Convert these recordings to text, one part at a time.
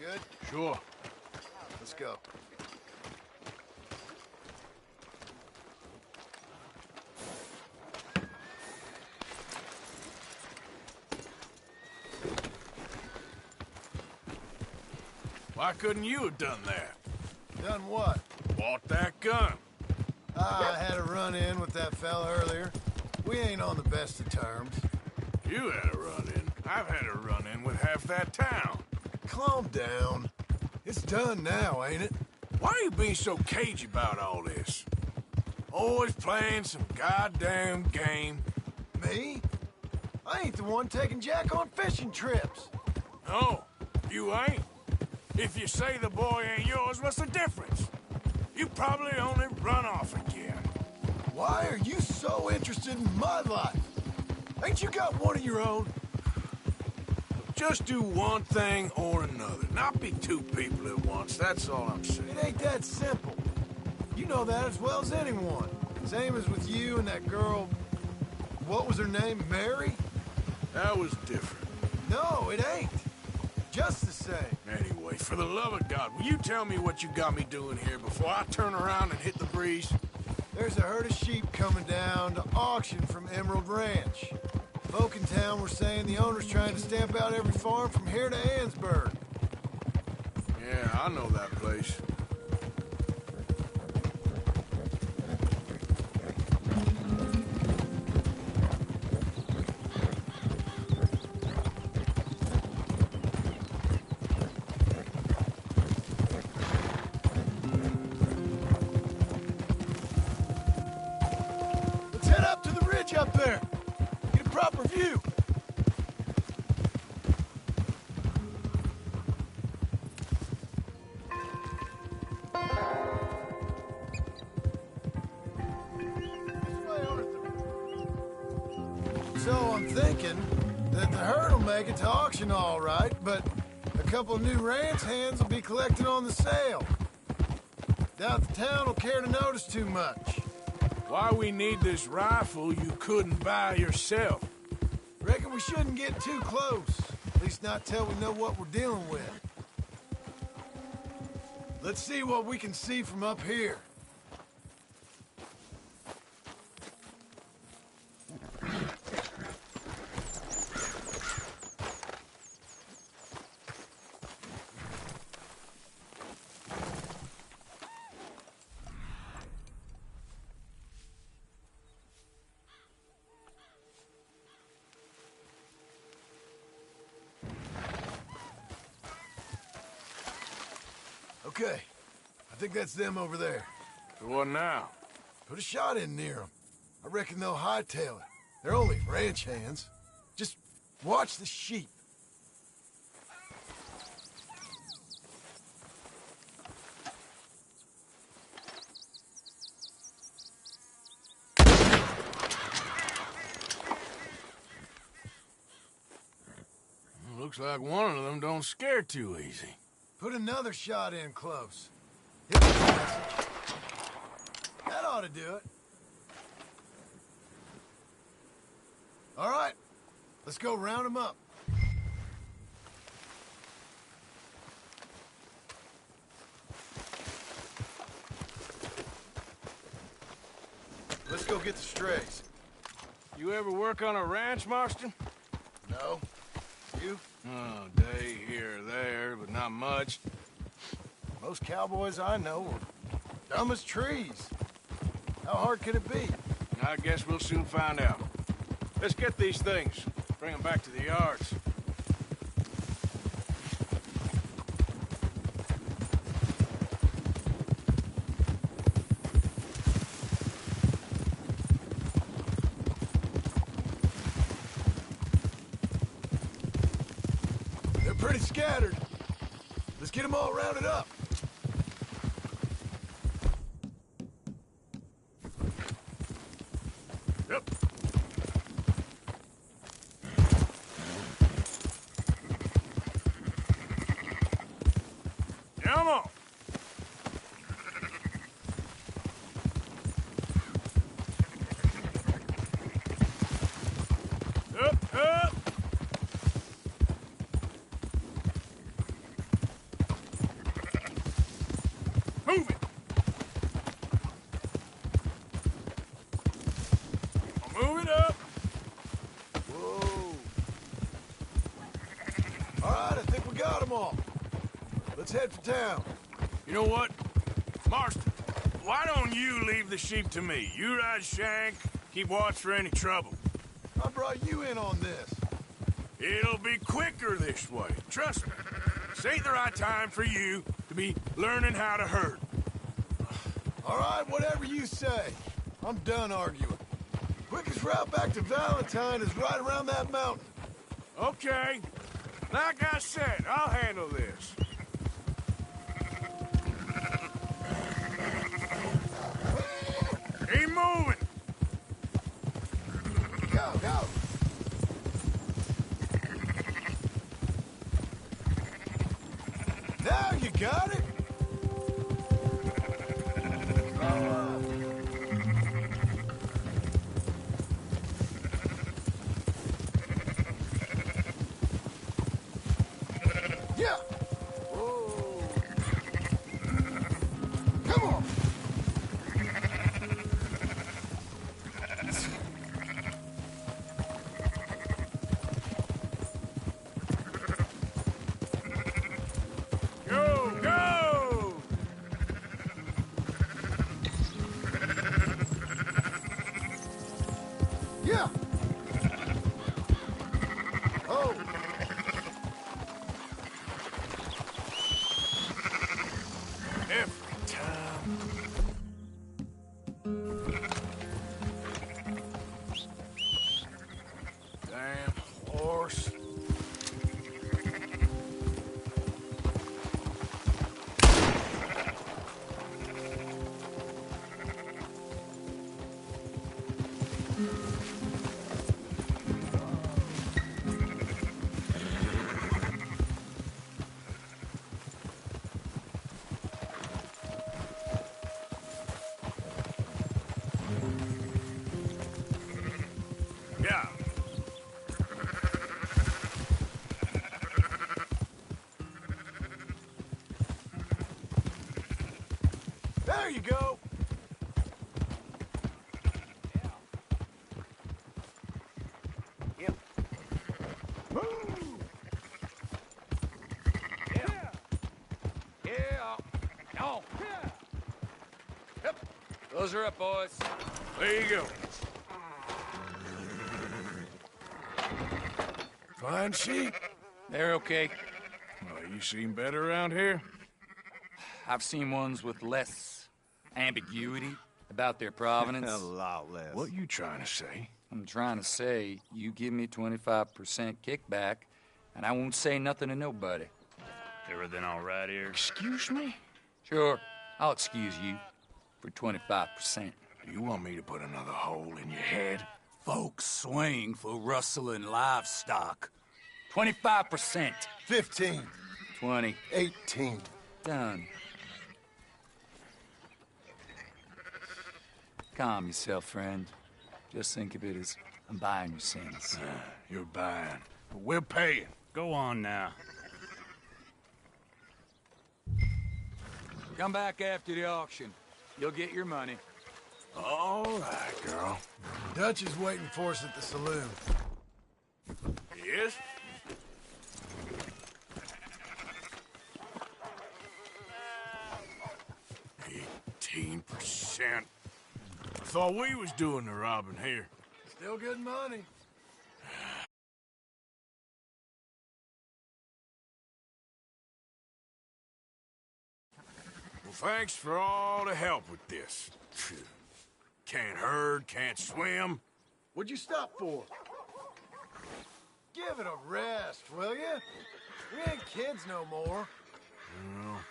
Good? Sure. Let's go. Why couldn't you have done that? Done what? Bought that gun. I had a run-in with that fella earlier. We ain't on the best of terms. You had a run-in. I've had a run-in with half that town. Calm down. It's done now, ain't it? Why are you being so cagey about all this? Always playing some goddamn game. Me? I ain't the one taking Jack on fishing trips. No, you ain't. If you say the boy ain't yours, what's the difference? You probably only run off again. Why are you so interested in my life? Ain't you got one of your own? Just do one thing or another. Not be two people at once, that's all I'm saying. It ain't that simple. You know that as well as anyone. Same as with you and that girl... What was her name? Mary? That was different. No, it ain't. Just the same. Anyway, for the love of God, will you tell me what you got me doing here before I turn around and hit the breeze? There's a herd of sheep coming down to auction from Emerald Ranch. Folk in town were saying the owner's trying to stamp out every farm from here to Ansburg. Yeah, I know that place. Let's head up to the ridge up there. Get a proper view. So I'm thinking that the herd will make it to auction all right, but a couple of new ranch hands will be collected on the sale. Doubt the town will care to notice too much. Why we need this rifle you couldn't buy yourself? Reckon we shouldn't get too close. At least not till we know what we're dealing with. Let's see what we can see from up here. Okay, I think that's them over there. So what now? Put a shot in near them. I reckon they'll hightail it. They're only ranch hands. Just watch the sheep. Looks like one of them don't scare too easy. Put another shot in close. Hit the message. That ought to do it. All right, let's go round them up. Let's go get the strays. You ever work on a ranch, Marston? No? You? Oh, day here or there, but not much. Most cowboys I know are dumb as trees. How hard could it be? I guess we'll soon find out. Let's get these things. Bring them back to the yards. They're pretty scattered. Let's get them all rounded up. Yep. Come on. Up, up. got them all. Let's head for town. You know what? Marston, why don't you leave the sheep to me? You ride Shank, keep watch for any trouble. I brought you in on this. It'll be quicker this way. Trust me. This ain't the right time for you to be learning how to herd. All right, whatever you say. I'm done arguing. Quickest route back to Valentine is right around that mountain. Okay. Like I said, I'll handle this. Keep moving. Go, go. Now you got it. Yeah. Whoa. Come on. Go, go! Yeah. Oh. Every time. Damn horse. Yeah. There you go. Yep. Move. Yeah. Yeah. No. Yep. Those are up, boys. There you go. Fine sheep. They're okay. Well, you seem better around here. I've seen ones with less ambiguity about their provenance. A lot less. What you trying to say? I'm trying to say, you give me 25% kickback, and I won't say nothing to nobody. Everything all right here? Excuse me? Sure, I'll excuse you for 25%. Do you want me to put another hole in your head? Folks swing for rustling livestock. 25%. 15. 20. 18. Done. Calm yourself, friend. Just think of it as I'm buying your sins. You're buying, but we're paying. Go on now. Come back after the auction. You'll get your money. All right, girl. Dutch is waiting for us at the saloon. Yes? %. I thought we was doing the robbing here. Still good money. Well, thanks for all the help with this. Can't herd, can't swim. What'd you stop for? Give it a rest, will you? We ain't kids no more. Well,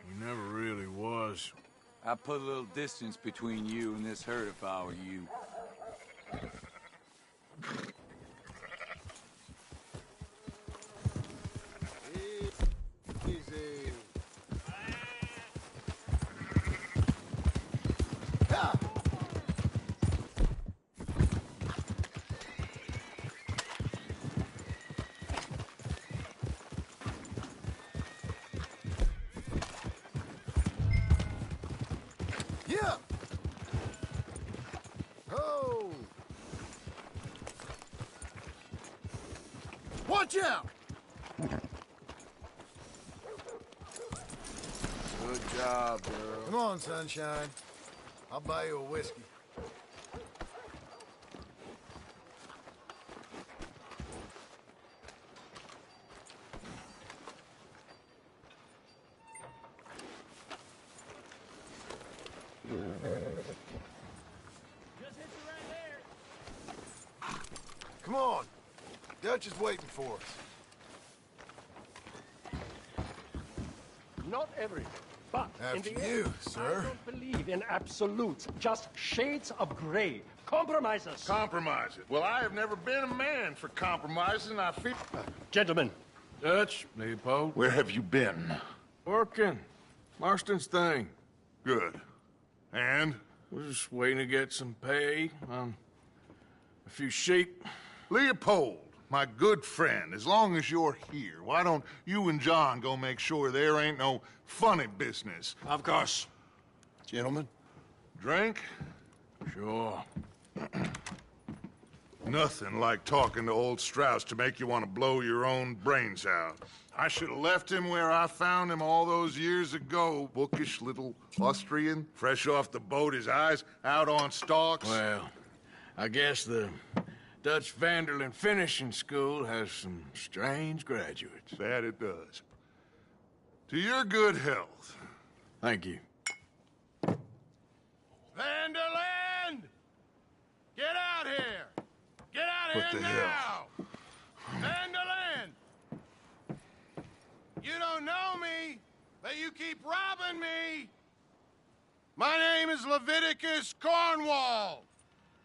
we never really was. I'd put a little distance between you and this herd if I were you. Easy. Ha! Yeah! Oh! Watch out! Good job, girl. Come on, sunshine. I'll buy you a whiskey. Come on. Dutch is waiting for us. Not everything, but in After the you, end, sir. I don't believe in absolutes, just shades of gray. Compromises. Compromise it. Well, I have never been a man for compromising. I feel... Gentlemen, Dutch, Leopold. Where have you been? Working. Marston's thing. Good. And? We're just waiting to get some pay on a few sheep. Leopold, my good friend, as long as you're here, why don't you and John go make sure there ain't no funny business? Of course. Gentlemen? Drink? Sure. Nothing like talking to old Strauss to make you want to blow your own brains out. I should have left him where I found him all those years ago. Bookish little Austrian, fresh off the boat, his eyes out on stalks. Well, I guess the Dutch Vanderlyn Finishing School has some strange graduates. That it does. To your good health. Thank you. Vanderland! Get out here! Get out What here the now! hell? Vanderland! You don't know me, but you keep robbing me! My name is Leviticus Cornwall.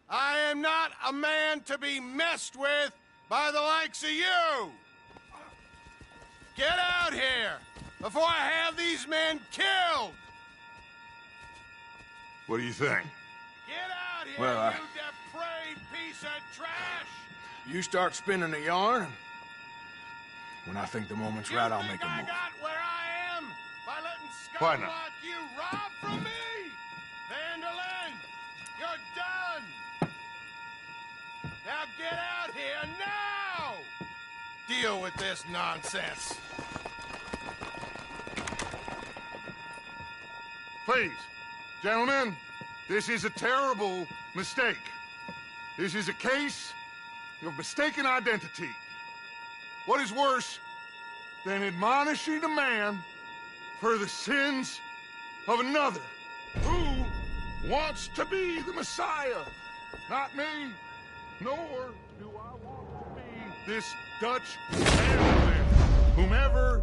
I am not a man to be messed with by the likes of you! Get out here before I have these men killed! What do you think? Get out here, Well, you depraved piece of trash! You start spinning the yarn. When I think the moment's right, I'll make a I move. got where I am by letting Why scum not? like you rob from me! Vanderlyn, you're done! Now get out here now! Deal with this nonsense. Please, gentlemen, this is a terrible mistake. This is a case of mistaken identity. What is worse than admonishing a man for the sins of another who wants to be the Messiah? Not me, nor do I want to be this Dutch Vanderlyn, whomever...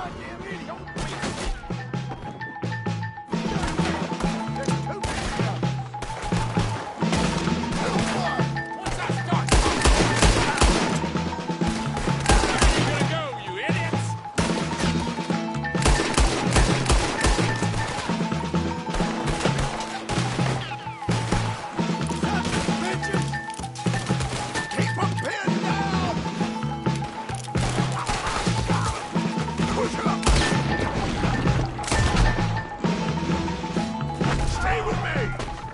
goddamn idiot! Once I start talking, where you gonna go, you idiots? Bitches! Keep them pinned down! Push up! Stay with me!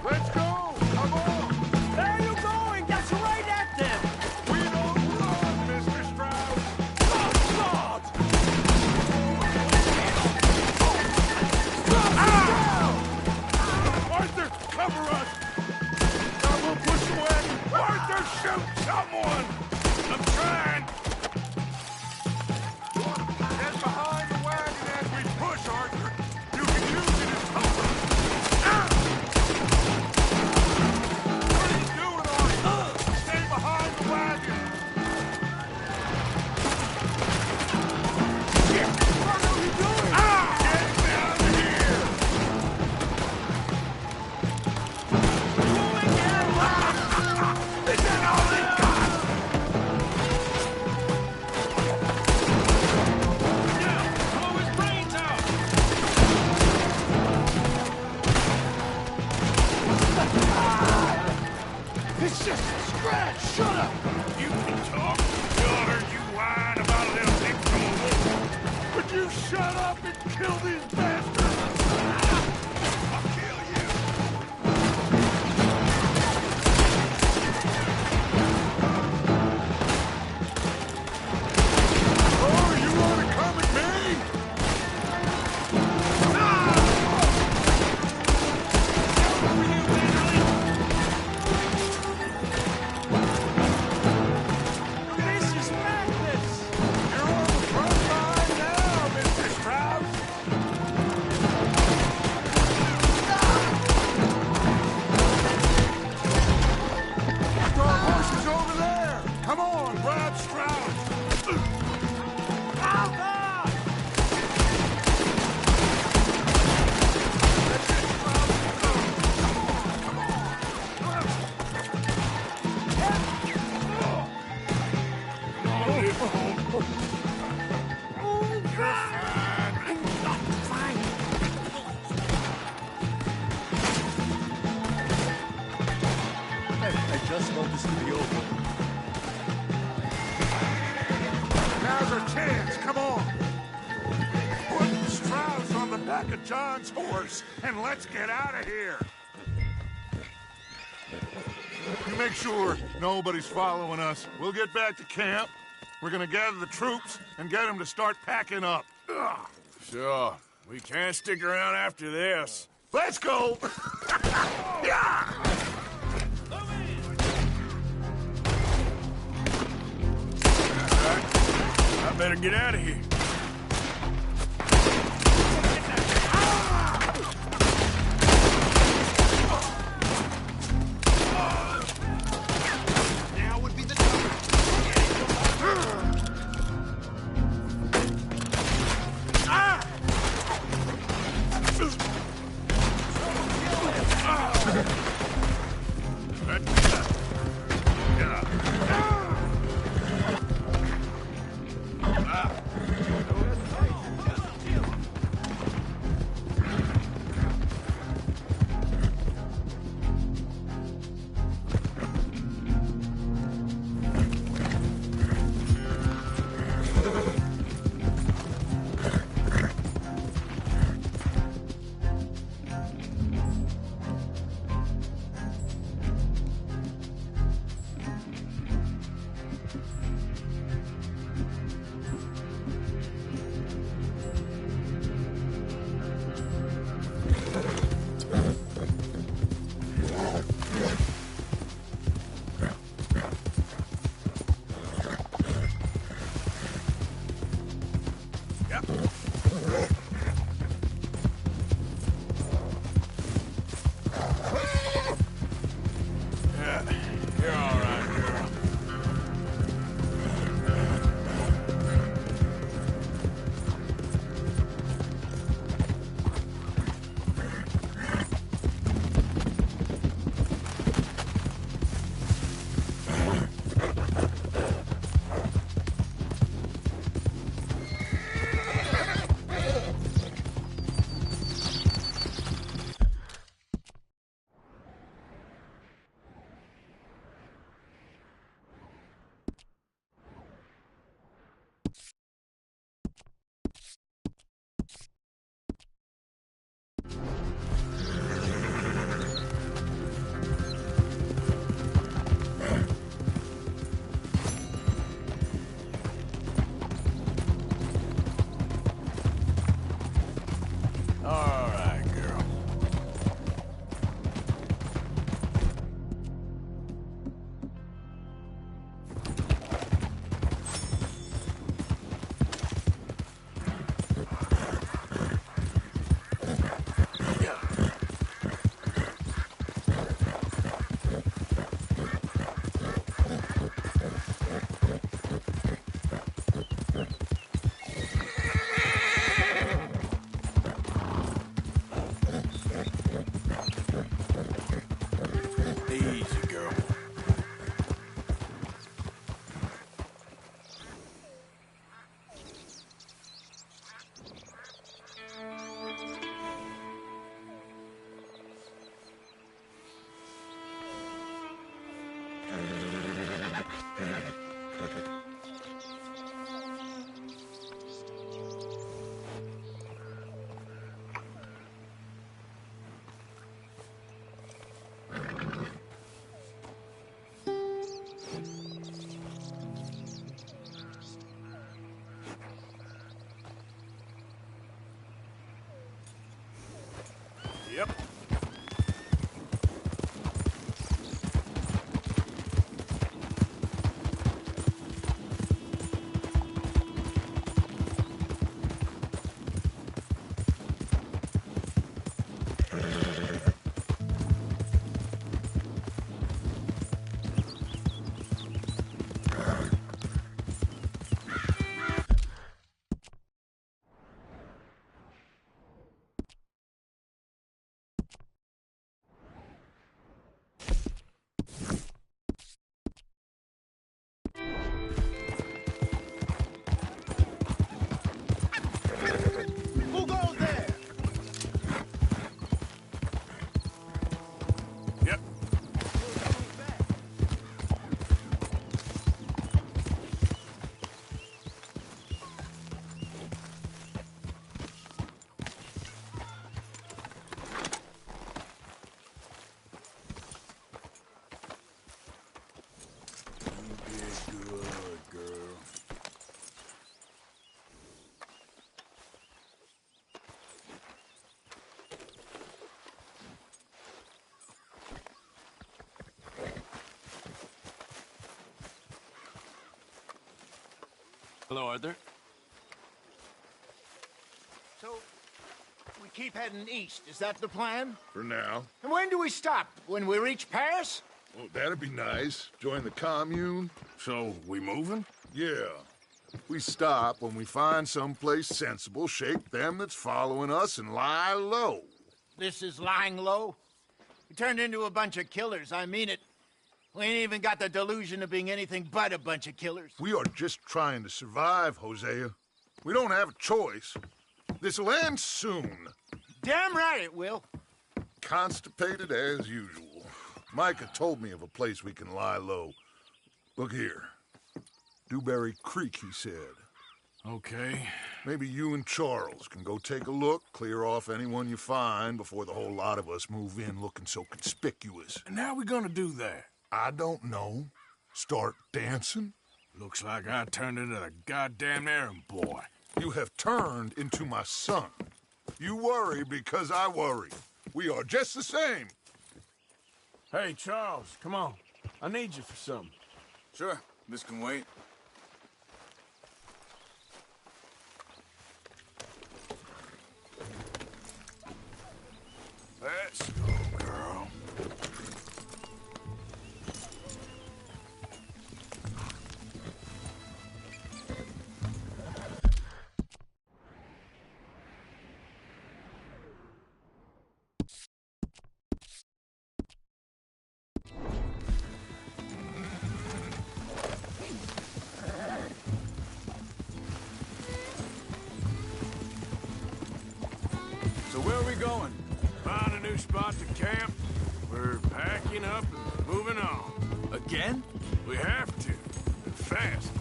Let's go! Come on! Where are you going? That's right at them! We don't run, Mr. Strauss! Oh, God! Arthur, cover us! Now we'll push away! Arthur, shoot someone! I'm trying! Get behind the wagon as we push, Arthur! You can use it as cover! What are you doing, Arthur? Stay behind the wagon! What are we doing? Get me out of here! Is that all they got? Now, blow his brains out! It's just a scratch. Shut up. You can talk. Y'all heard you whine about a little thing from a wolf. Would you shut up and kill these bastards? I'll kill you. Oh, you want to come at me? This is madness! You're on the front line now, Mr. Strauss. Our horses over there. Come on, grab Strauss. I just want this to be over. Now's our chance. Come on. Put Strauss on the back of John's horse, and let's get out of here. You make sure nobody's following us. We'll get back to camp. We're gonna gather the troops and get them to start packing up. Ugh. Sure. We can't stick around after this. Let's go! Yeah! I better get out of here. Now would be the time. Yep. Who goes there? Yep. You did good, girl. Hello, Arthur. So, we keep heading east. Is that the plan? For now. And when do we stop? When we reach Paris? Oh, that'd be nice. Join the commune. So, we moving? Yeah. We stop when we find someplace sensible, shake them that's following us, and lie low. This is lying low? We turned into a bunch of killers, I mean it. We ain't even got the delusion of being anything but a bunch of killers. We are just trying to survive, Hosea. We don't have a choice. This'll end soon. Damn right it will. Constipated as usual. Micah told me of a place we can lie low. Look here. Dewberry Creek, he said. Okay. Maybe you and Charles can go take a look, clear off anyone you find before the whole lot of us move in looking so conspicuous. And how we gonna do that? I don't know. Start dancing? Looks like I turned into the goddamn errand boy. You have turned into my son. You worry because I worry. We are just the same. Hey, Charles, come on. I need you for something. Sure, this can wait. Let's go, girl. So where are we going? Found a new spot to camp. We're packing up and moving on. Again? We have to, and fast.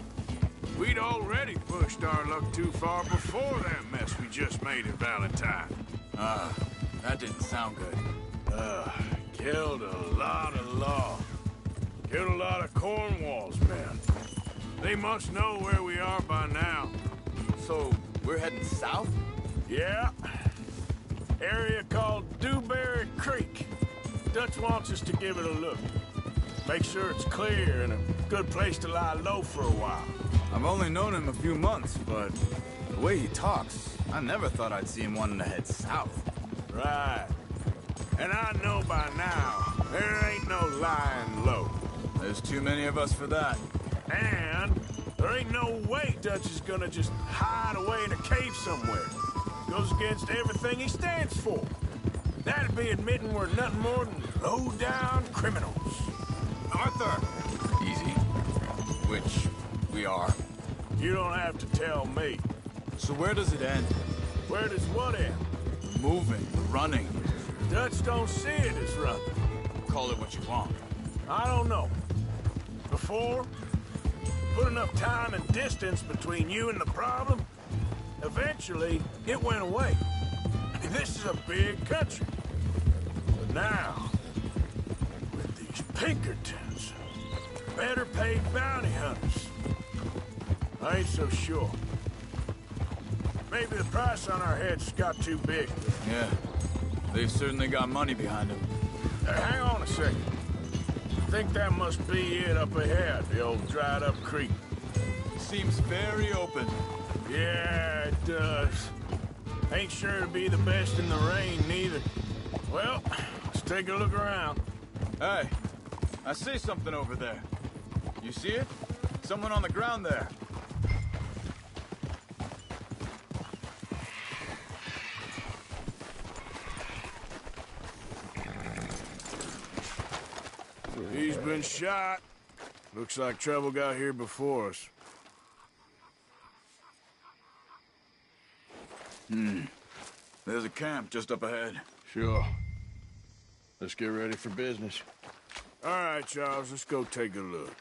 We'd already pushed our luck too far before that mess we just made at Valentine. That didn't sound good. Killed a lot of law. Killed a lot of Cornwall's men. They must know where we are by now. So, we're heading south? Yeah. Area called Dewberry Creek. Dutch wants us to give it a look. Make sure it's clear and a good place to lie low for a while. I've only known him a few months, but the way he talks, I never thought I'd see him wanting to head south. Right. And I know by now, there ain't no lying low. There's too many of us for that. And there ain't no way Dutch is gonna just hide away in a cave somewhere. Goes against everything he stands for. That'd be admitting we're nothing more than low-down criminals. Arthur! Easy. Which we are. You don't have to tell me. So where does it end? Where does what end? The moving, the running. Dutch don't see it as running. Call it what you want. I don't know. Before, put enough time and distance between you and the problem, eventually it went away. This is a big country. But now, with these Pinkertons, better paid bounty hunters, I ain't so sure. Maybe the price on our heads got too big. Yeah. They've certainly got money behind them. Hang on a second. I think that must be it up ahead, the old dried-up creek. Seems very open. Yeah, it does. Ain't sure to be the best in the rain, neither. Well, let's take a look around. Hey, I see something over there. You see it? Someone on the ground there. He's been shot. Looks like trouble got here before us. There's a camp just up ahead. Sure. Let's get ready for business. All right, Charles, let's go take a look.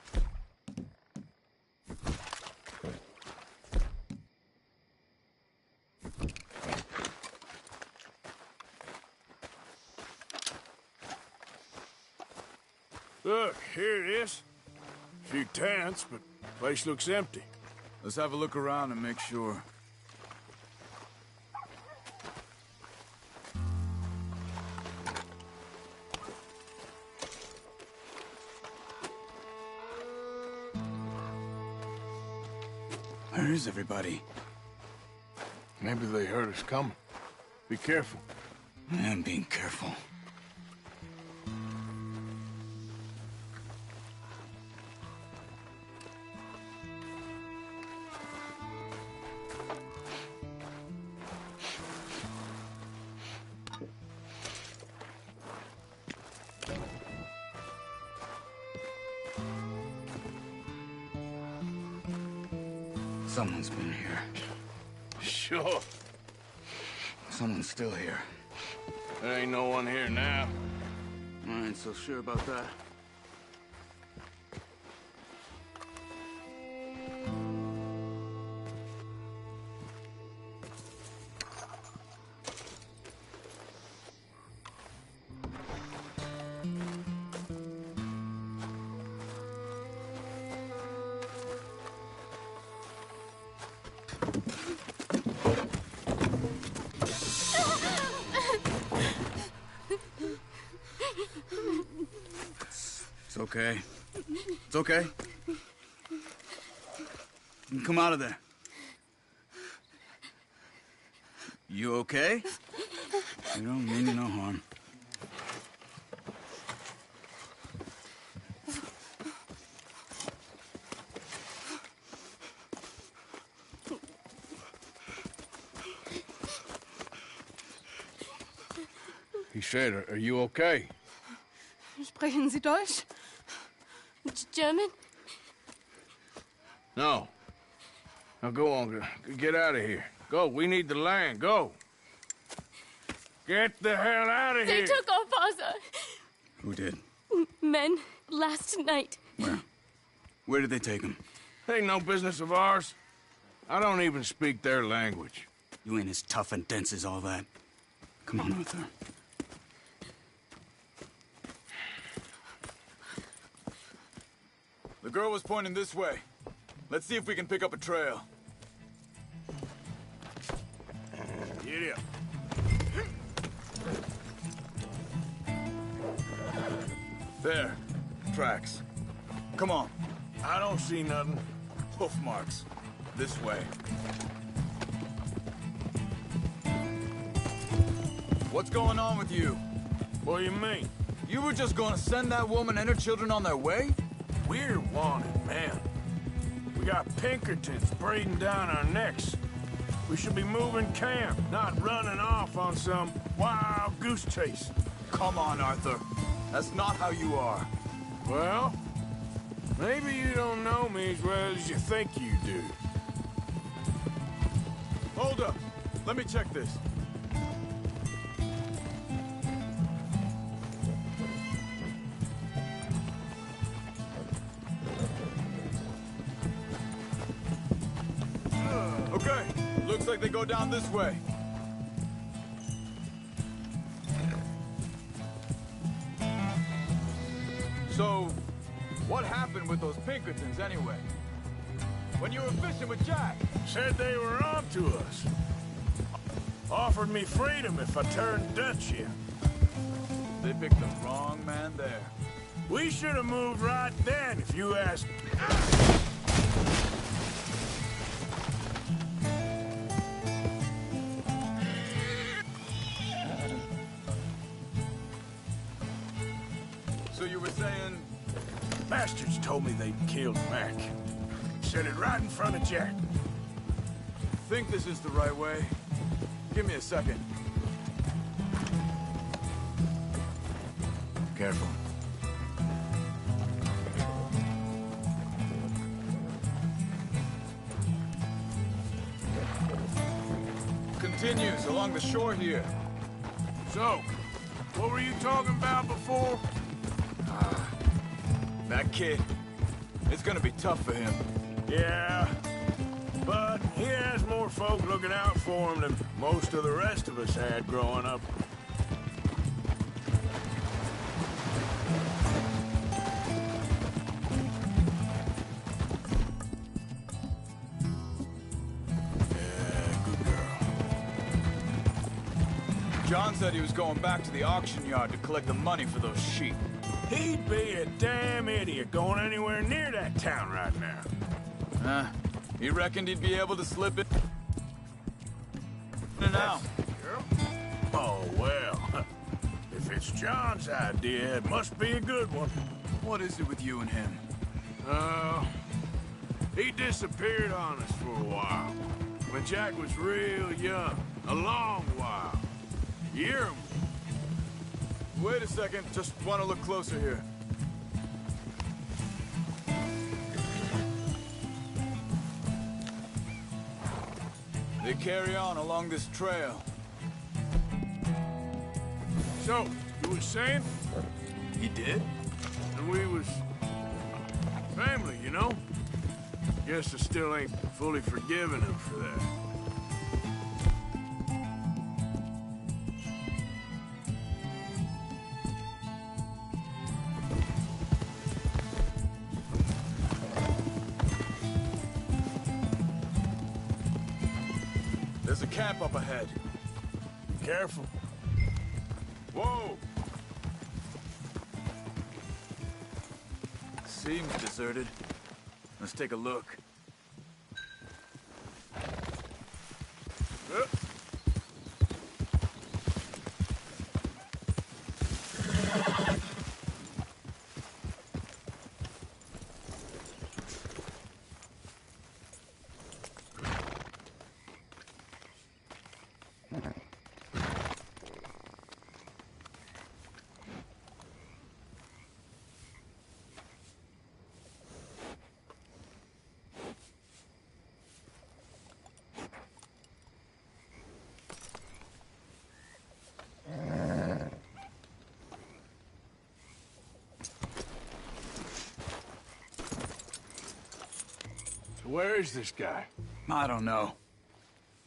Look, here it is. A few tents, but the place looks empty. Let's have a look around and make sure. Where is everybody? Maybe they heard us coming. Be careful. I am being careful. Someone's been here. Sure. Someone's still here. There ain't no one here now. I ain't so sure about that. It's okay. It's okay. You can come out of there. You okay? You don't mean you no harm. He said, are you okay? Sprechen Sie Deutsch? German? No. Now go on, get out of here. Go, we need the land, go. Get the hell out of They here. took our father. Who did? Men last night. Where? Where did they take him? Ain't no business of ours. I don't even speak their language. You ain't as tough and dense as all that. Come on, Arthur. The girl was pointing this way. Let's see if we can pick up a trail. Get up. There. Tracks. Come on. I don't see nothing. Hoof marks. This way. What's going on with you? What do you mean? You were just gonna send that woman and her children on their way? We're wanted, man. We got Pinkertons breathing down our necks. We should be moving camp, not running off on some wild goose chase. Come on, Arthur. That's not how you are. Well, maybe you don't know me as well as you think you do. Hold up. Let me check this. Okay, looks like they go down this way. So, what happened with those Pinkertons anyway? When you were fishing with Jack? Said they were on to us. Offered me freedom if I turned Dutch in. They picked the wrong man there. We should have moved right then, if you ask. So you were saying... Bastards told me they'd killed Mac. Said it right in front of Jack. Think this is the right way? Give me a second. Careful. Continues along the shore here. So, what were you talking about before? That kid. It's gonna be tough for him. Yeah, but he has more folk looking out for him than most of the rest of us had growing up. John said he was going back to the auction yard to collect the money for those sheep. He'd be a damn idiot going anywhere near that town right now. He reckoned he'd be able to slip it in and out. Oh, well. If it's John's idea, it must be a good one. What is it with you and him? He disappeared on us for a while. When Jack was real young. A long while. Year. Wait a second, just want to look closer here. They carry on along this trail. So, you was saying? He did? And we was... family, you know? Guess I still ain't fully forgiven him for that. There's a camp up ahead. Be careful. Whoa! Seems deserted. Let's take a look. Where is this guy? I don't know.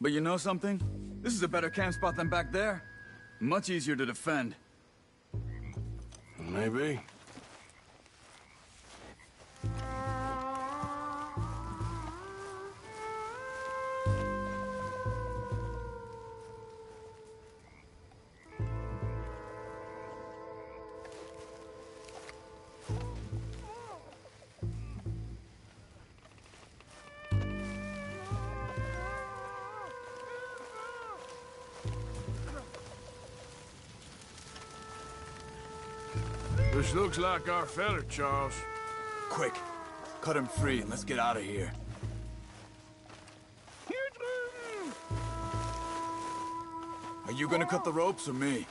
But you know something? This is a better camp spot than back there. Much easier to defend. Maybe. This looks like our fella, Charles. Quick, cut him free and let's get out of here. Are you gonna cut the ropes or me?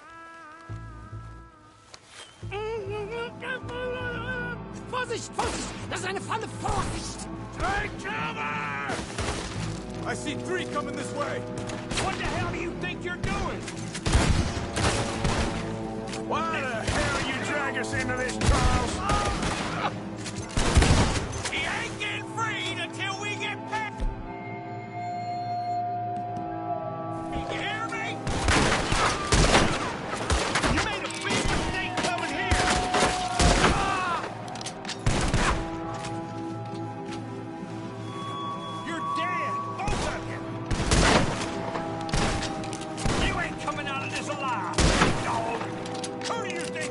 Vorsicht, Vorsicht! Das ist eine Falle! Vorsicht! Take cover! I see 3 coming this way! What the hell do you think you're doing? Why the hell you drag us into this, Charles? He ain't getting freed until we get past. You hear me? You made a big mistake coming here. You're dead, both of you. You ain't coming out of this alive, dog. Who do you think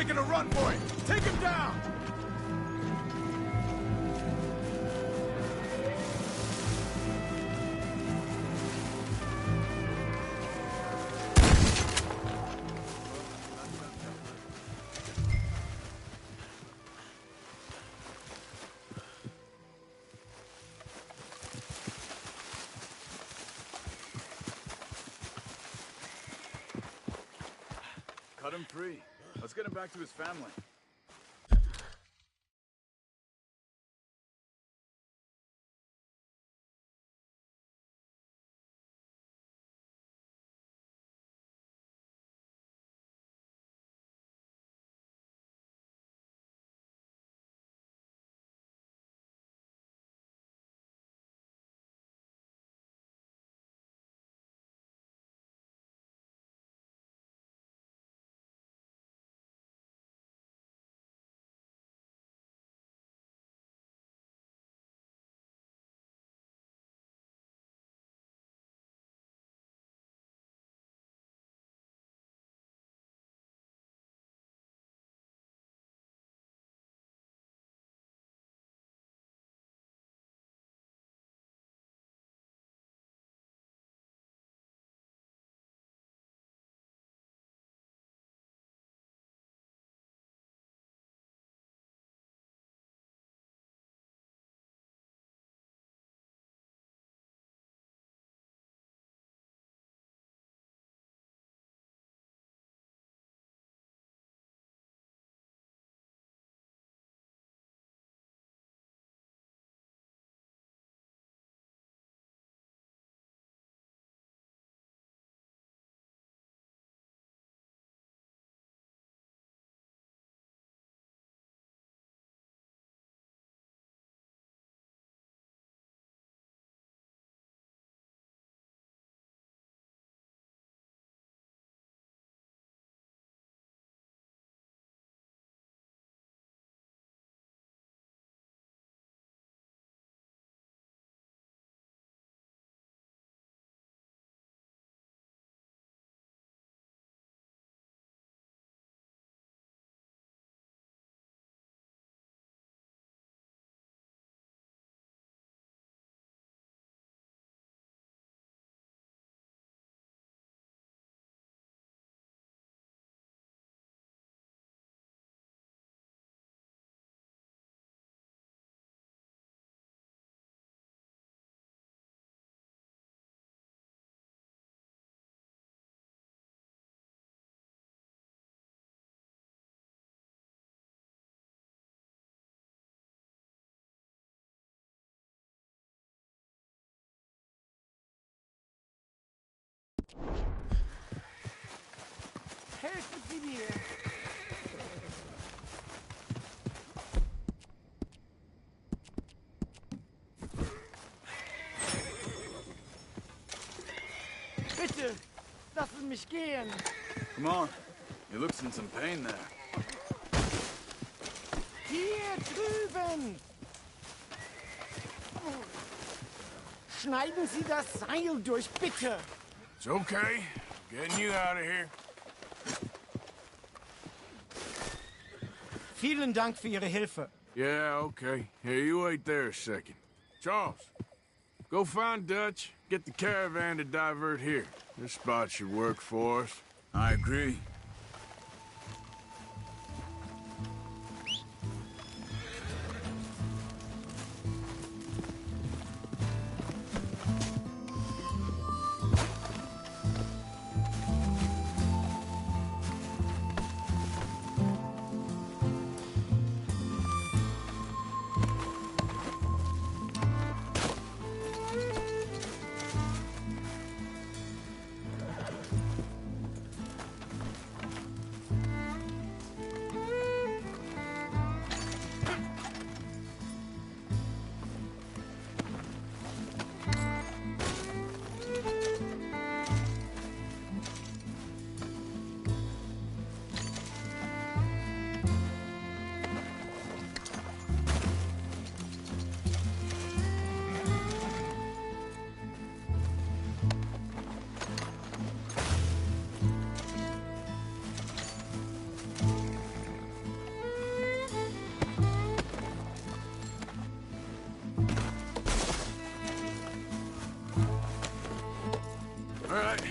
making a run for it. Take him down! Cut him free. Let's get him back to his family. Helfen Sie mir! Bitte, lassen mich gehen! Come on. He looks in some pain there. Hier drüben! Schneiden Sie das Seil durch, bitte! It's okay. Getting you out of here. Vielen Dank für Ihre Hilfe. Yeah, okay. Here, you wait there a second. Charles, go find Dutch. Get the caravan to divert here. This spot should work for us. I agree. right,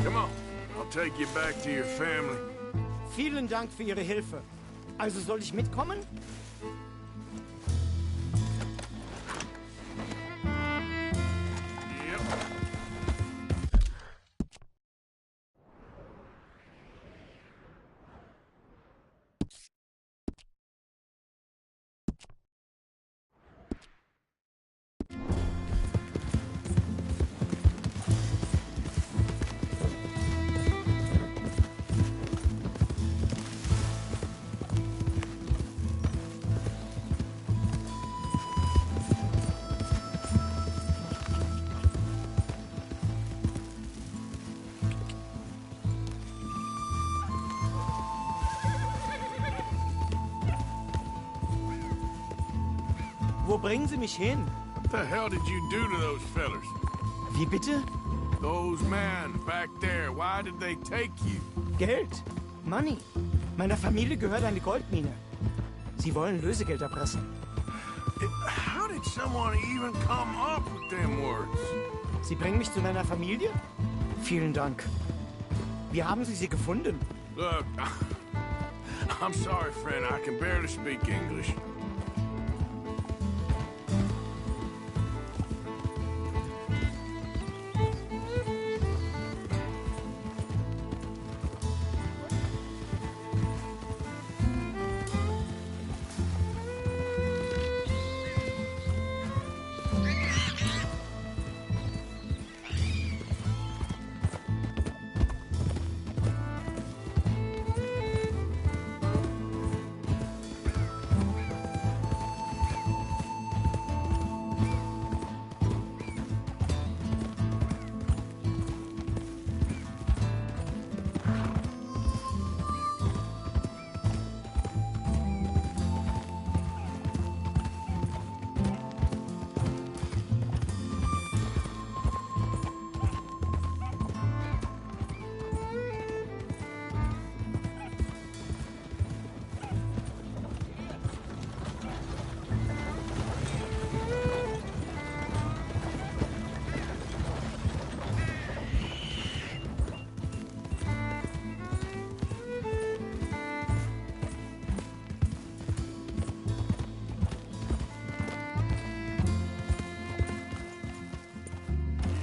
come on. I'll take you back to your family. Vielen Dank für Ihre Hilfe. Also soll ich mitkommen? Wo bringen Sie mich hin? What the hell did you do to those fellers? Wie bitte? Those men back there, why did they take you? Geld. Money. Meiner Familie gehört eine Goldmine. Sie wollen Lösegeld erpressen. How did someone even come up with them words? Sie bringen mich zu meiner Familie? Vielen Dank. Wie haben Sie sie gefunden? Look, I'm sorry, friend. I can barely speak English.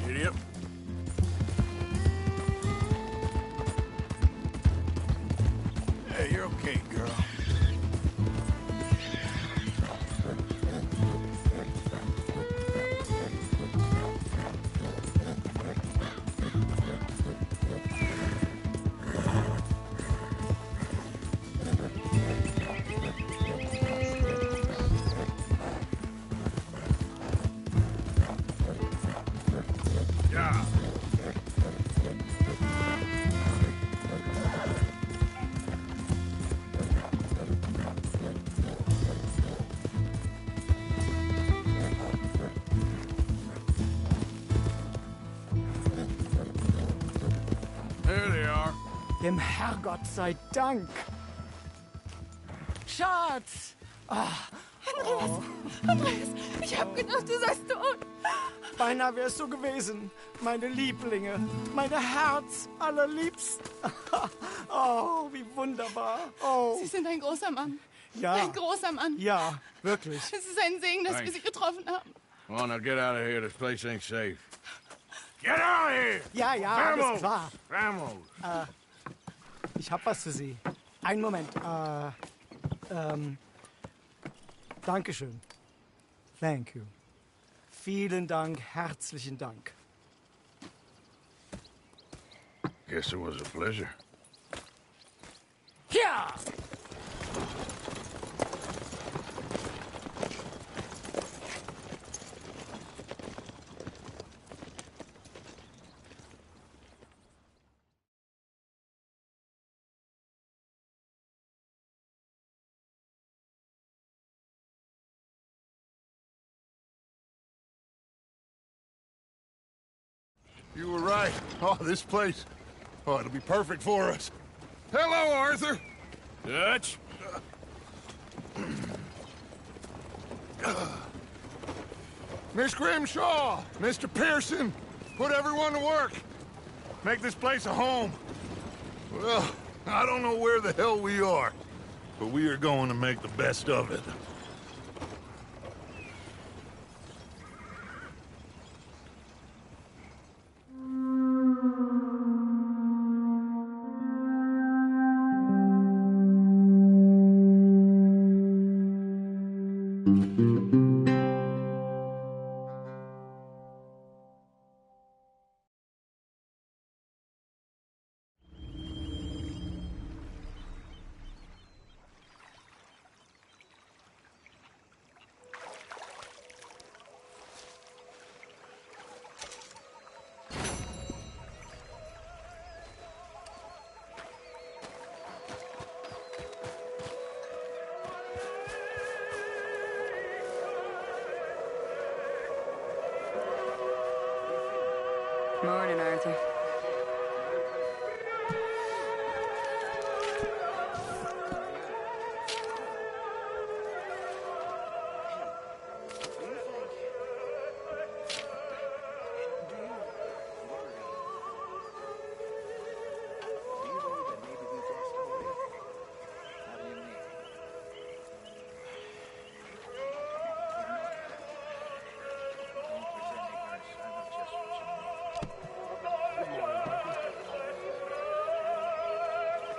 Idiot. Hey, you're okay, girl. Yeah. There they are. Dem Herrgott sei Dank. Schatz! Andreas, ich hab gedacht, du seist tot. Beinahe wär's so gewesen. Meine Lieblinge, meine Herz allerliebsten. Oh, wie wunderbar. Oh, Sie sind ein großer Mann. ja. Ein großer Mann. Ja, wirklich. Es ist ein Segen, dass wir Sie getroffen haben. Come on, now get out of here. This place ain't safe. Get out of here! Ja, ja, alles klar. Vamos! Ich hab was für Sie. Einen Moment. Dankeschön. Thank you. Vielen Dank, herzlichen Dank. Guess it was a pleasure. Ja! You were right. Oh, this place. Oh, it'll be perfect for us. Hello, Arthur. Dutch? Miss Grimshaw, Mr. Pearson, put everyone to work. Make this place a home. Well, I don't know where the hell we are, but we are going to make the best of it. Morning, Arthur.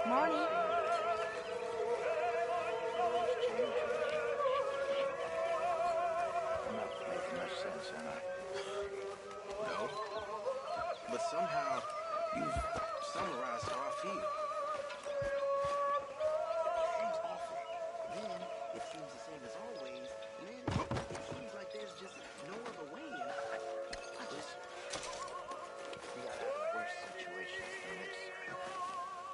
Morning. I'm not making much sense, am I? No. But somehow, you've summarized how I feel. Seems awful. Then, it seems the same as always. And then, it seems like there's just no other way. And I just... We got out of worse situations than this.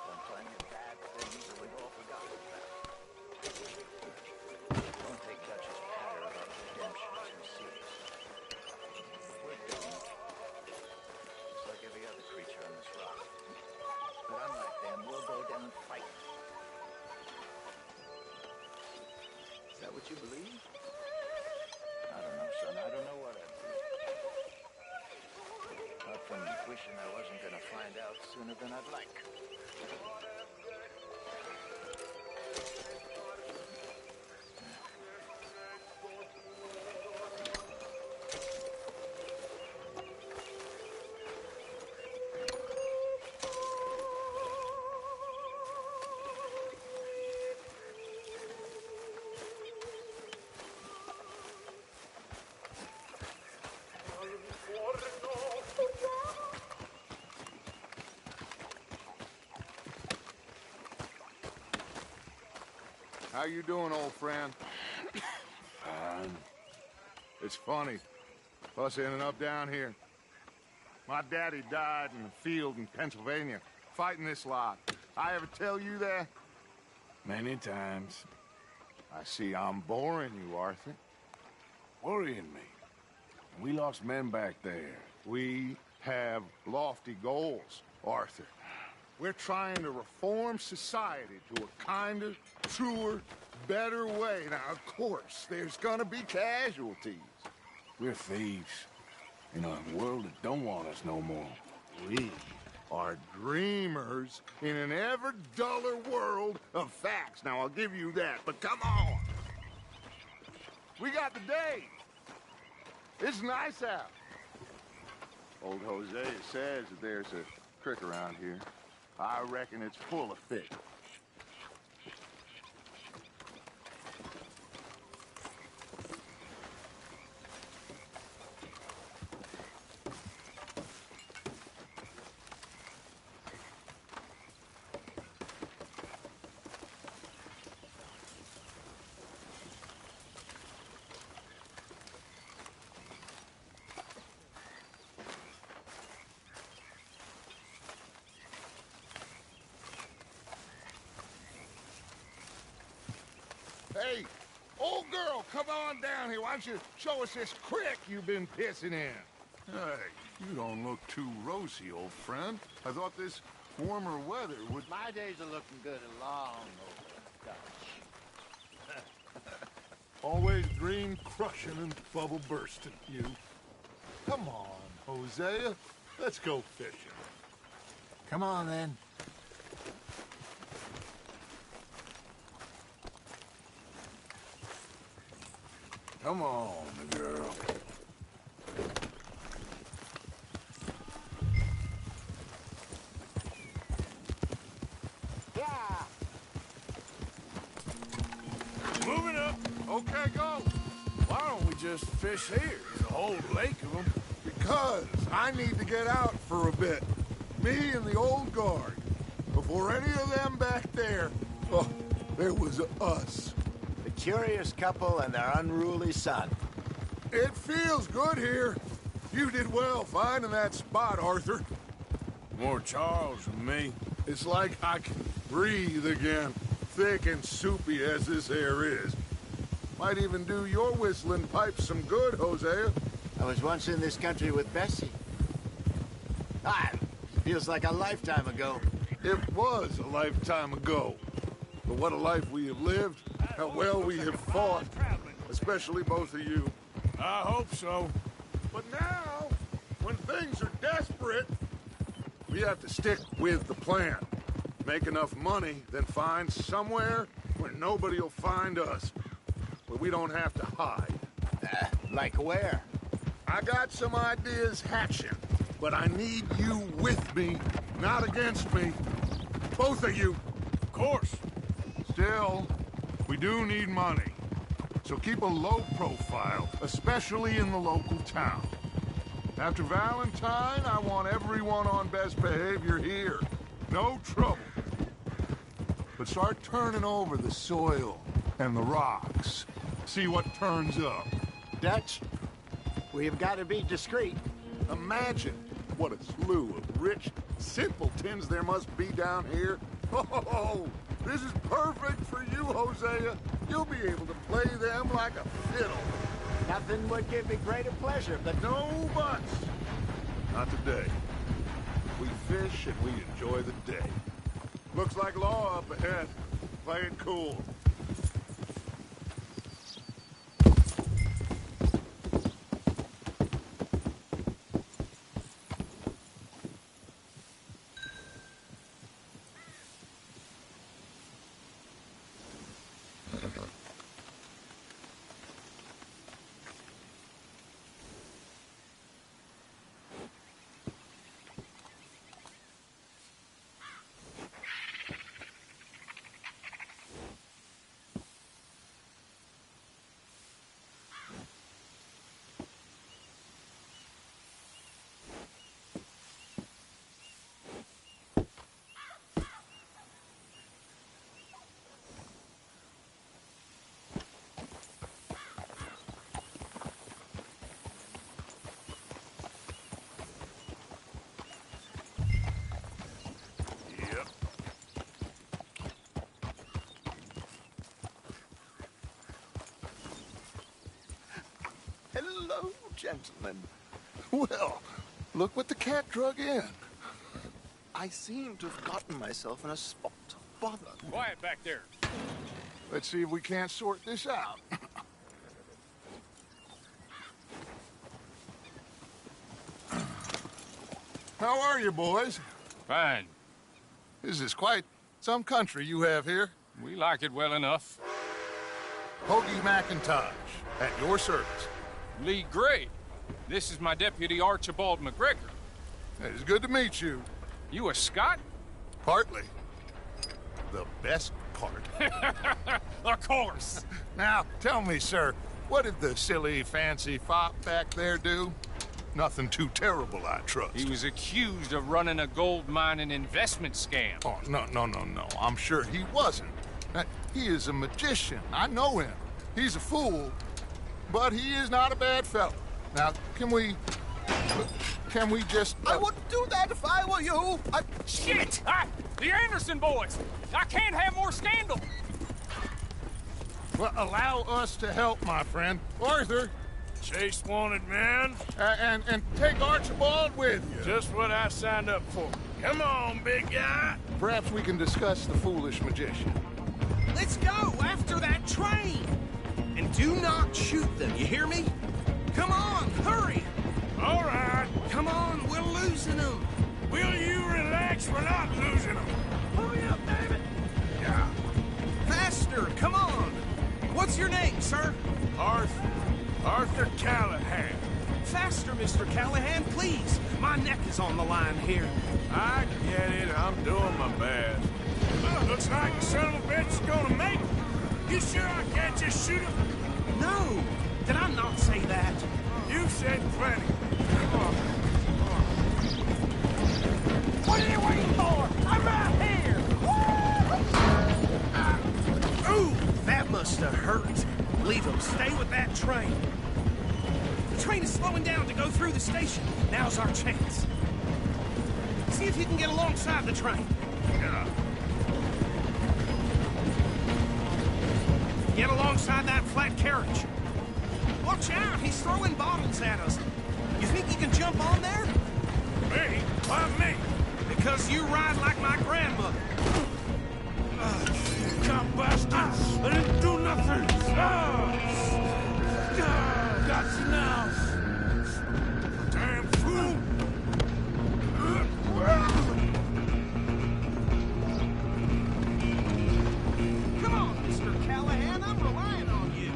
Done plenty of bad things that we've all forgotten about. Don't take Dutch's patter about redemption too serious. We're doomed. Just like every other creature on this rock. But unlike them, we'll go down fighting. Is that what you believe? I don't know, son. I don't know what I believe. Apart from wishing I wasn't gonna find out sooner than I'd like. How you doing, old friend? Fine. It's funny, us ending up down here. My daddy died in the field in Pennsylvania, fighting this lot. I ever tell you that? Many times. I see I'm boring you, Arthur. Worrying me. We lost men back there. We have lofty goals, Arthur. We're trying to reform society to a kinder, truer, better way. Now, of course, there's gonna be casualties. We're thieves. In a world that don't want us no more. We are dreamers in an ever duller world of facts. Now, I'll give you that, but come on. We got the day. It's nice out. Old Hosea says that there's a creek around here. I reckon it's full of fish. Hey, old girl, come on down here. Why don't you show us this creek you've been pissing in? Hey, you don't look too rosy, old friend. I thought this warmer weather would... My days are looking good along over Dutch. Always dream crushing and bubble bursting, you. Come on, Hosea. Let's go fishing. Come on, then. Come on, girl. Yeah. Moving up. Okay, go. Why don't we just fish here? There's a whole lake of them. Because I need to get out for a bit. Me and the old guard. Before any of them back there, oh, there was us. The curious couple and their unruly son. It feels good here. You did well finding that spot, Arthur. More Charles than me. It's like I can breathe again, thick and soupy as this air is. Might even do your whistling pipes some good, Hosea. I was once in this country with Bessie. Ah, feels like a lifetime ago. It was a lifetime ago. But what a life we have lived, how well we have fought, especially both of you. I hope so. But now, when things are desperate, we have to stick with the plan. Make enough money, then find somewhere where nobody will find us. Where we don't have to hide. Like where? I got some ideas hatching, but I need you with me, not against me. Both of you. Of course. Still, we do need money. So keep a low profile, especially in the local town. After Valentine, I want everyone on best behavior here. No trouble. But start turning over the soil and the rocks. See what turns up. Dutch, we've got to be discreet. Imagine what a slew of rich simpletons there must be down here. Oh, this is perfect for you, Hosea. You'll be able to play them like a fiddle. Nothing would give me greater pleasure, but No buts. Not today. We fish and we enjoy the day. Looks like law up ahead. Play it cool. hello, gentlemen. Well, look what the cat drug in. I seem to have gotten myself in a spot of bother. Quiet back there. Let's see if we can't sort this out. How are you, boys? Fine. This is quite some country you have here. We like it well enough. Hoagie McIntosh, at your service. Lee Gray. This is my deputy, Archibald McGregor. It's good to meet you. You a Scot? Partly. The best part. Of course. Now, tell me, sir, what did the silly, fancy fop back there do? Nothing too terrible, I trust. He was accused of running a gold mining investment scam. Oh, no. I'm sure he wasn't. He is a magician. I know him. He's a fool, but he is not a bad fellow. Now, can we just... I wouldn't do that if I were you. Shit! The Anderson boys! I can't have more scandal! Well, allow us to help, my friend. Arthur. Chase wanted man. And take Archibald with you. Just what I signed up for. Come on, big guy. Perhaps we can discuss the foolish magician. Let's go after that train! And do not shoot them, you hear me? Come on, hurry! All right. Come on, we're losing them. Will you relax when faster, Mr. Callahan, please. My neck is on the line here. I get it. I'm doing my best. Well, looks like the son of a bitch is gonna make it. You sure I can't just shoot him? No! Did I not say that? You said plenty. What are you waiting for? I'm right here! Ooh, that must have hurt. Leave him. Stay with that train. The train is slowing down to go through the station. Now's our chance. See if you can get alongside the train. Get alongside that flat carriage. Watch out, he's throwing bottles at us. You think you can jump on there? Me? Why me? Because you ride like my grandmother. God bastard! I didn't do nothing! Got you now! Damn fool! Come on, Mr. Callahan, I'm relying on you.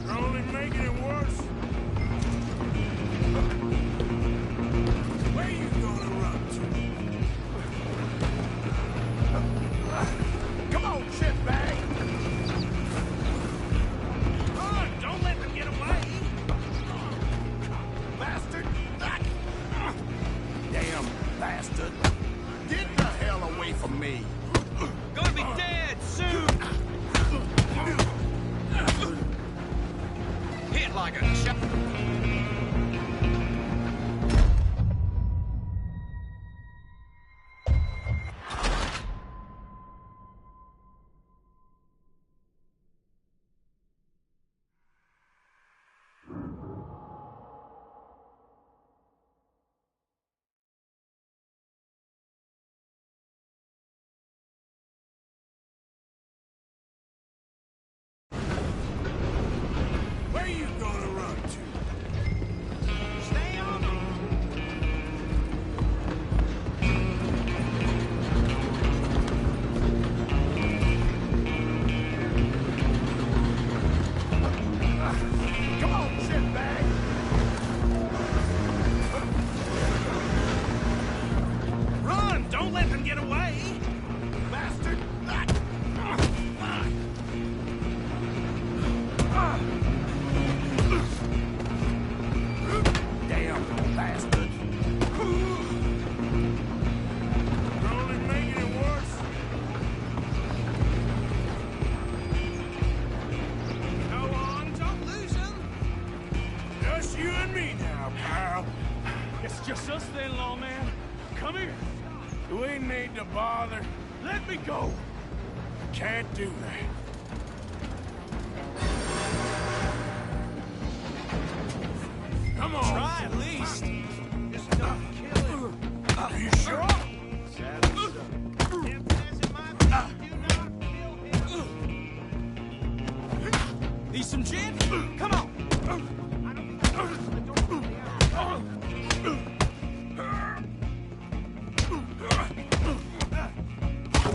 You're only making it worse. Where you gonna run to? Come on, shitbag! Run! Don't let them get away! Bastard! Damn bastard! Get the hell away from me! Gonna be dead soon! Hit like a shot! Where you gonna run to? Stay on them! Come on, shitbag! Run! Don't let them get away! Bastard! Damn bastard! You're only making it worse. Go on, don't lose them! Just you and me now, pal. It's just us then, lawman. Come here. Do we need to bother? Let me go. Can't do that. Come on. Try at least. Just don't kill him. Are you sure? Need some gin? Come on.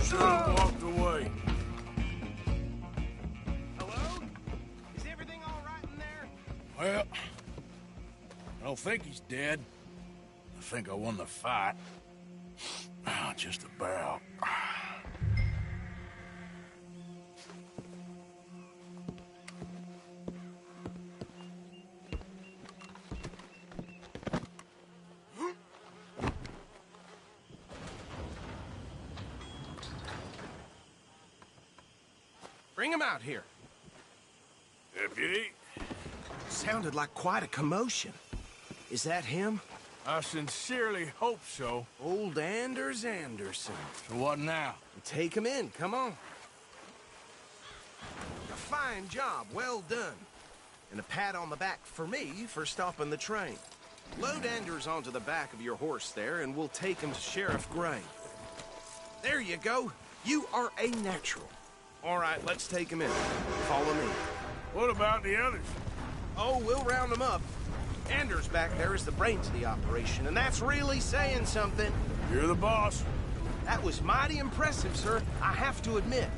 Should have walked away. Hello? Is everything all right in there? Well, I don't think he's dead. I think I won the fight. Just about. Bring him out here. Deputy? Sounded like quite a commotion. Is that him? I sincerely hope so. Old Anders Anderson. So what now? Take him in, come on. A fine job, well done. And a pat on the back for me for stopping the train. Load Anders onto the back of your horse there, and we'll take him to Sheriff Gray. There you go. You are a natural. All right, let's take him in. Follow me. What about the others? Oh, we'll round them up. Anders back there is the brains of the operation, and that's really saying something. You're the boss. That was mighty impressive, sir. I have to admit.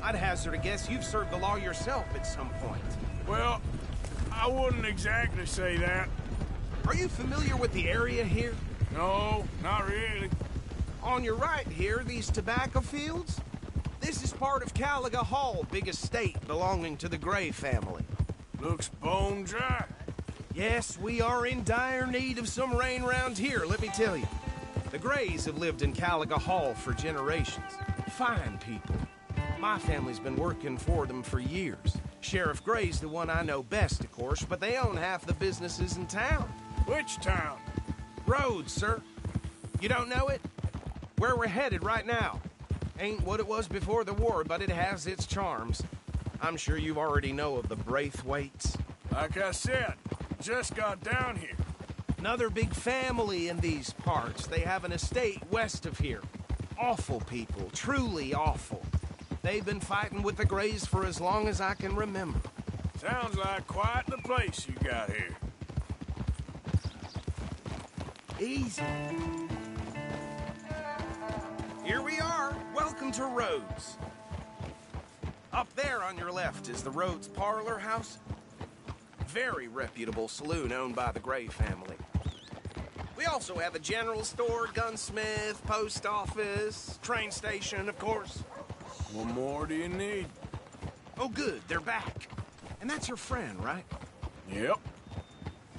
I'd hazard a guess you've served the law yourself at some point. Well, I wouldn't exactly say that. Are you familiar with the area here? No, not really. On your right here, these tobacco fields? This is part of Caliga Hall, big estate belonging to the Gray family. Looks bone dry. Yes, we are in dire need of some rain round here, let me tell you. The Grays have lived in Caliga Hall for generations. Fine people. My family's been working for them for years. Sheriff Gray's the one I know best, of course, but they own half the businesses in town. Which town? Rhodes, sir. You don't know it? Where we're headed right now. Ain't what it was before the war, but it has its charms. I'm sure you already know of the Braithwaites. Like I said, just got down here. Another big family in these parts. They have an estate west of here. Awful people, truly awful. They've been fighting with the Grays for as long as I can remember. Sounds like quite the place you got here. Easy. Here we are. Welcome to Rhodes. Up there on your left is the Rhodes Parlor House. Very reputable saloon owned by the Gray family. We also have a general store, gunsmith, post office, train station, of course. What more do you need? Oh, good. They're back. And that's your friend, right? Yep.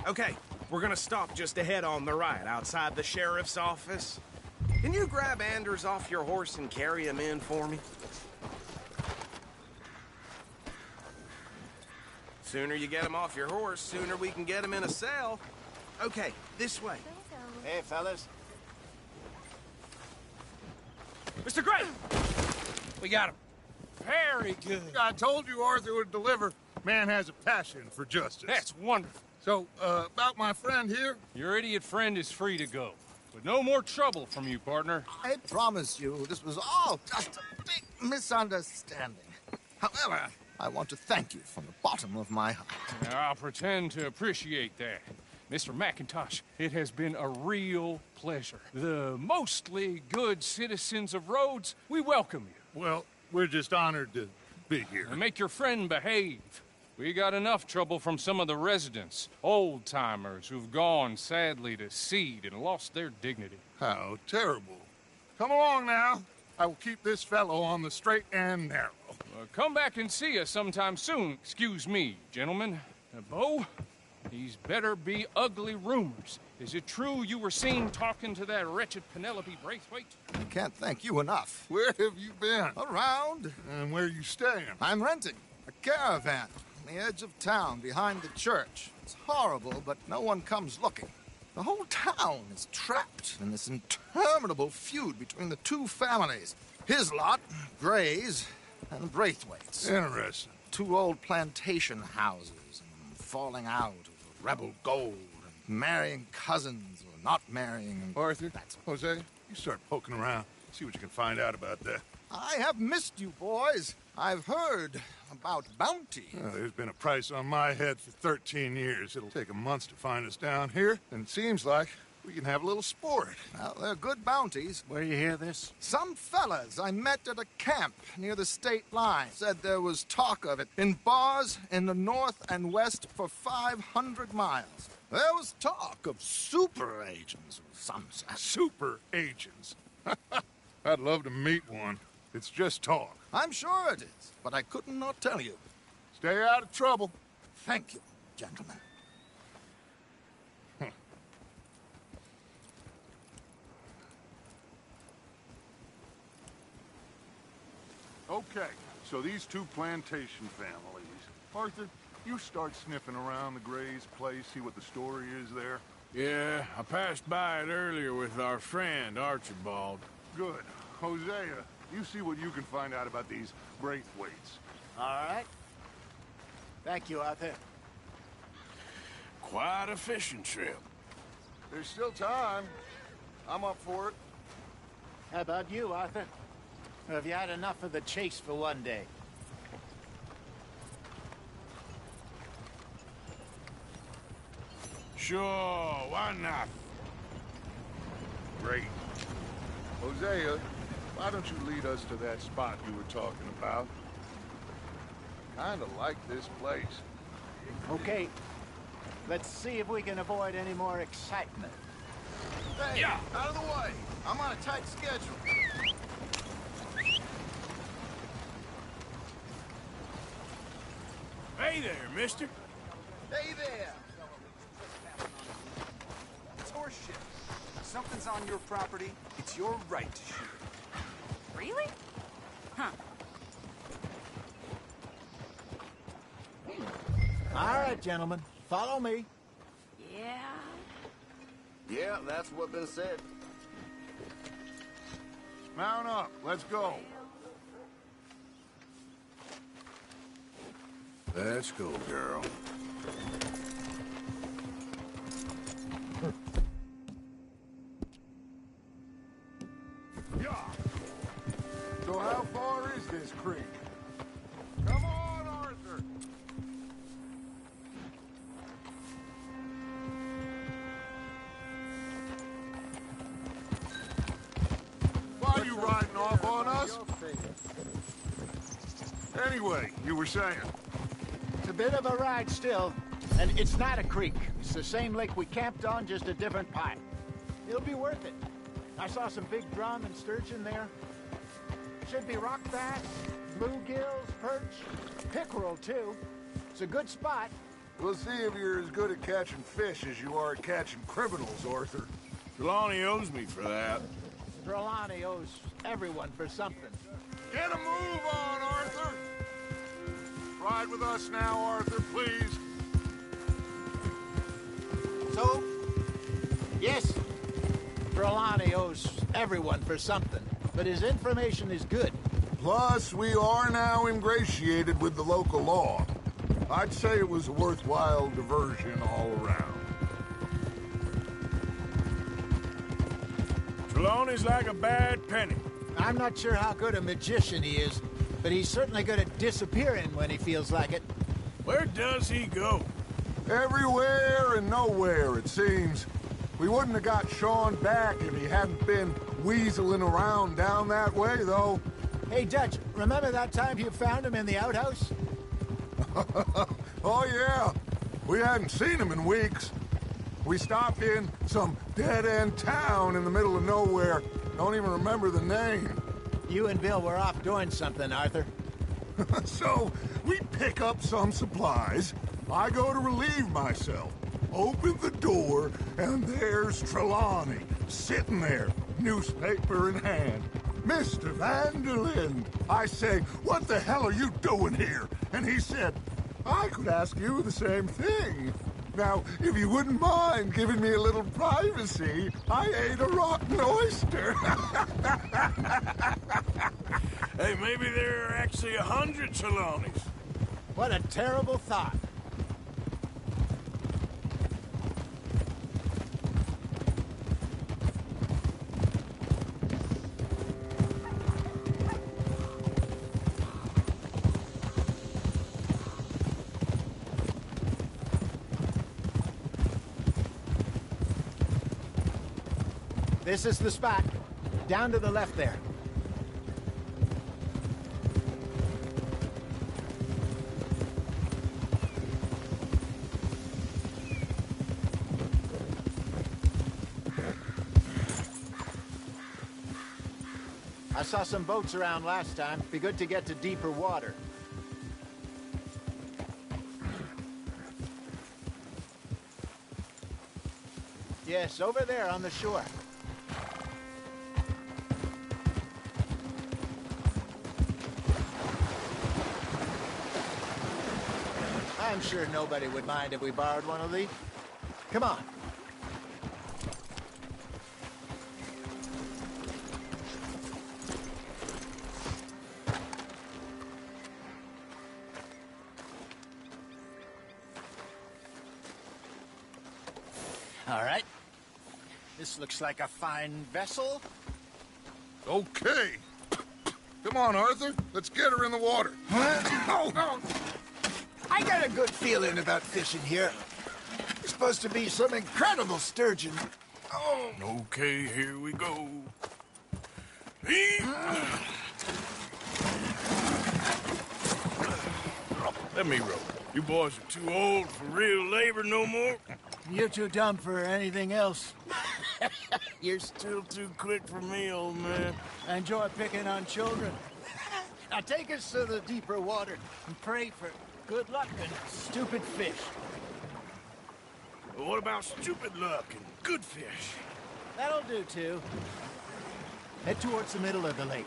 Okay, we're gonna stop just ahead on the right, outside the sheriff's office. Can you grab Anders off your horse and carry him in for me? Sooner you get him off your horse, sooner we can get him in a cell. Okay, this way. Hey, fellas. Mr. Gray! We got him. Very good. I told you Arthur would deliver. Man has a passion for justice. That's wonderful. So, about my friend here? Your idiot friend is free to go. But no more trouble from you, partner. I promise you, this was all just a big misunderstanding. However, I want to thank you from the bottom of my heart. I'll pretend to appreciate that. Mr. McIntosh, it has been a real pleasure. The mostly good citizens of Rhodes, we welcome you. Well, we're just honored to be here. And make your friend behave. We got enough trouble from some of the residents, old-timers who've gone, sadly, to seed and lost their dignity. How terrible. Come along now. I will keep this fellow on the straight and narrow. Come back and see us sometime soon. Excuse me, gentlemen. Bo, these better be ugly rumors. Is it true you were seen talking to that wretched Penelope Braithwaite? I can't thank you enough. Where have you been? Around. And where are you staying? I'm renting a caravan on the edge of town behind the church. It's horrible, but no one comes looking. The whole town is trapped in this interminable feud between the two families. His lot, Gray's, and Braithwaite's. Interesting. Two old plantation houses, and falling out over rebel gold, and marrying cousins or not marrying. Arthur, Jose, you start poking around. See what you can find out about that. I have missed you, boys. I've heard about bounty. Well, there's been a price on my head for 13 years. It'll take 'em months to find us down here, and it seems like we can have a little sport. Well, they're good bounties. Where do you hear this? Some fellas I met at a camp near the state line said there was talk of it in bars in the north and west for 500 miles. There was talk of super agents of some sort. Super agents? I'd love to meet one. It's just talk. I'm sure it is, but I couldn't not tell you. Stay out of trouble. Thank you, gentlemen. Okay, so these two plantation families. Arthur, you start sniffing around the Gray's place, see what the story is there. Yeah, I passed by it earlier with our friend, Archibald. Good. Hosea, you see what you can find out about these Braithwaites. All right. Thank you, Arthur. Quite a fishing trip. There's still time. I'm up for it. How about you, Arthur? Or have you had enough of the chase for one day? Sure, why not? Great. Hosea, why don't you lead us to that spot you were talking about? Kinda like this place. Okay. Let's see if we can avoid any more excitement. Hey, yeah. Out of the way. I'm on a tight schedule. Hey there, mister. Hey there. It's horseshit. If something's on your property, it's your right to shoot it. Really? Huh. All right, gentlemen. Follow me. Yeah. Yeah, that's what been said. Mount up. Let's go. Let's go, girl. Yeah. So how far is this creek? Come on, Arthur. Why are you riding off on us? Anyway, you were saying. It's a bit of a ride still, and it's not a creek. It's the same lake we camped on, just a different part. It'll be worth it. I saw some big drum and sturgeon there. Should be rock bass, bluegills, perch, pickerel too. It's a good spot. We'll see if you're as good at catching fish as you are at catching criminals, Arthur. Trelawney owes me for that. Trelawney owes everyone for something. Get a move on, Arthur! Ride with us now, Arthur, please. So? Yes, Trelawney owes everyone for something, but his information is good. Plus, we are now ingratiated with the local law. I'd say it was a worthwhile diversion all around. Trelawney's like a bad penny. I'm not sure how good a magician he is, but he's certainly good at disappearing when he feels like it. Where does he go? Everywhere and nowhere, it seems. We wouldn't have got Sean back if he hadn't been weaseling around down that way, though. Hey, Dutch, remember that time you found him in the outhouse? Oh, yeah. We hadn't seen him in weeks. We stopped in some dead-end town in the middle of nowhere. Don't even remember the name. You and Bill were off doing something, Arthur. So, we pick up some supplies. I go to relieve myself. Open the door, and there's Trelawney, sitting there, newspaper in hand. Mr. Vanderlyn. I say, what the hell are you doing here? And he said, I could ask you the same thing. Now, if you wouldn't mind giving me a little privacy, I ate a rotten oyster. Hey, maybe there are actually 100 Trelawneys. What a terrible thought. This is the spot. Down to the left there. I saw some boats around last time. Be good to get to deeper water. Yes, over there on the shore. I'm sure nobody would mind if we borrowed one of these. Come on. All right. This looks like a fine vessel. Okay. Come on, Arthur. Let's get her in the water. I got a good feeling about fishing here. It's supposed to be some incredible sturgeon. Oh. Okay, here we go. Let me roll. You boys are too old for real labor no more? You're too dumb for anything else. You're still too quick for me, old man. I enjoy picking on children. Now take us to the deeper water and pray for good luck and stupid fish. What about stupid luck and good fish? That'll do, too. Head towards the middle of the lake.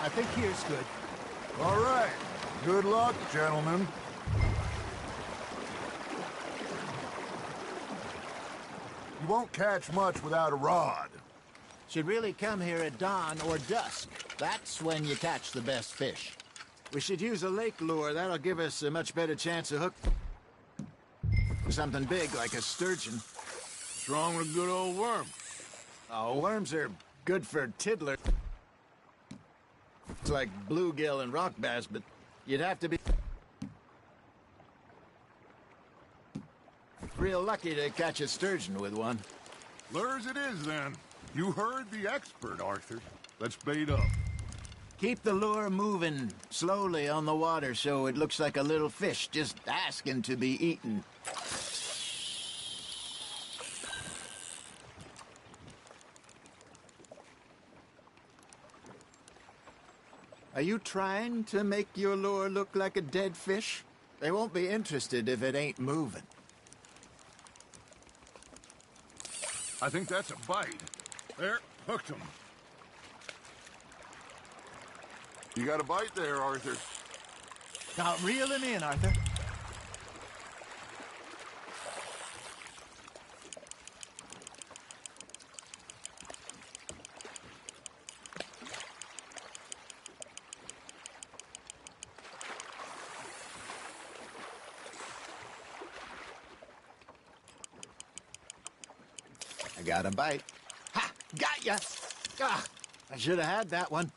I think here's good. All right. Good luck, gentlemen. You won't catch much without a rod. Should really come here at dawn or dusk. That's when you catch the best fish. We should use a lake lure. That'll give us a much better chance of hook something big like a sturgeon. What's wrong with a good old worm? Oh, worms are good for tiddler. It's like bluegill and rock bass, but you'd have to be real lucky to catch a sturgeon with one. Lures it is, then. You heard the expert, Arthur. Let's bait up. Keep the lure moving slowly on the water so it looks like a little fish just asking to be eaten. Are you trying to make your lure look like a dead fish? They won't be interested if it ain't moving. I think that's a bite. There, hooked him. You got a bite there, Arthur. Now reel him in, Arthur. I got a bite. Ha! Got ya! Ah, I should have had that one.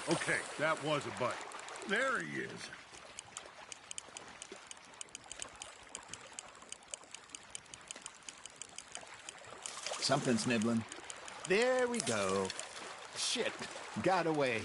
Okay, that was a bite. There he is. Something's nibbling. There we go. Shit, got away.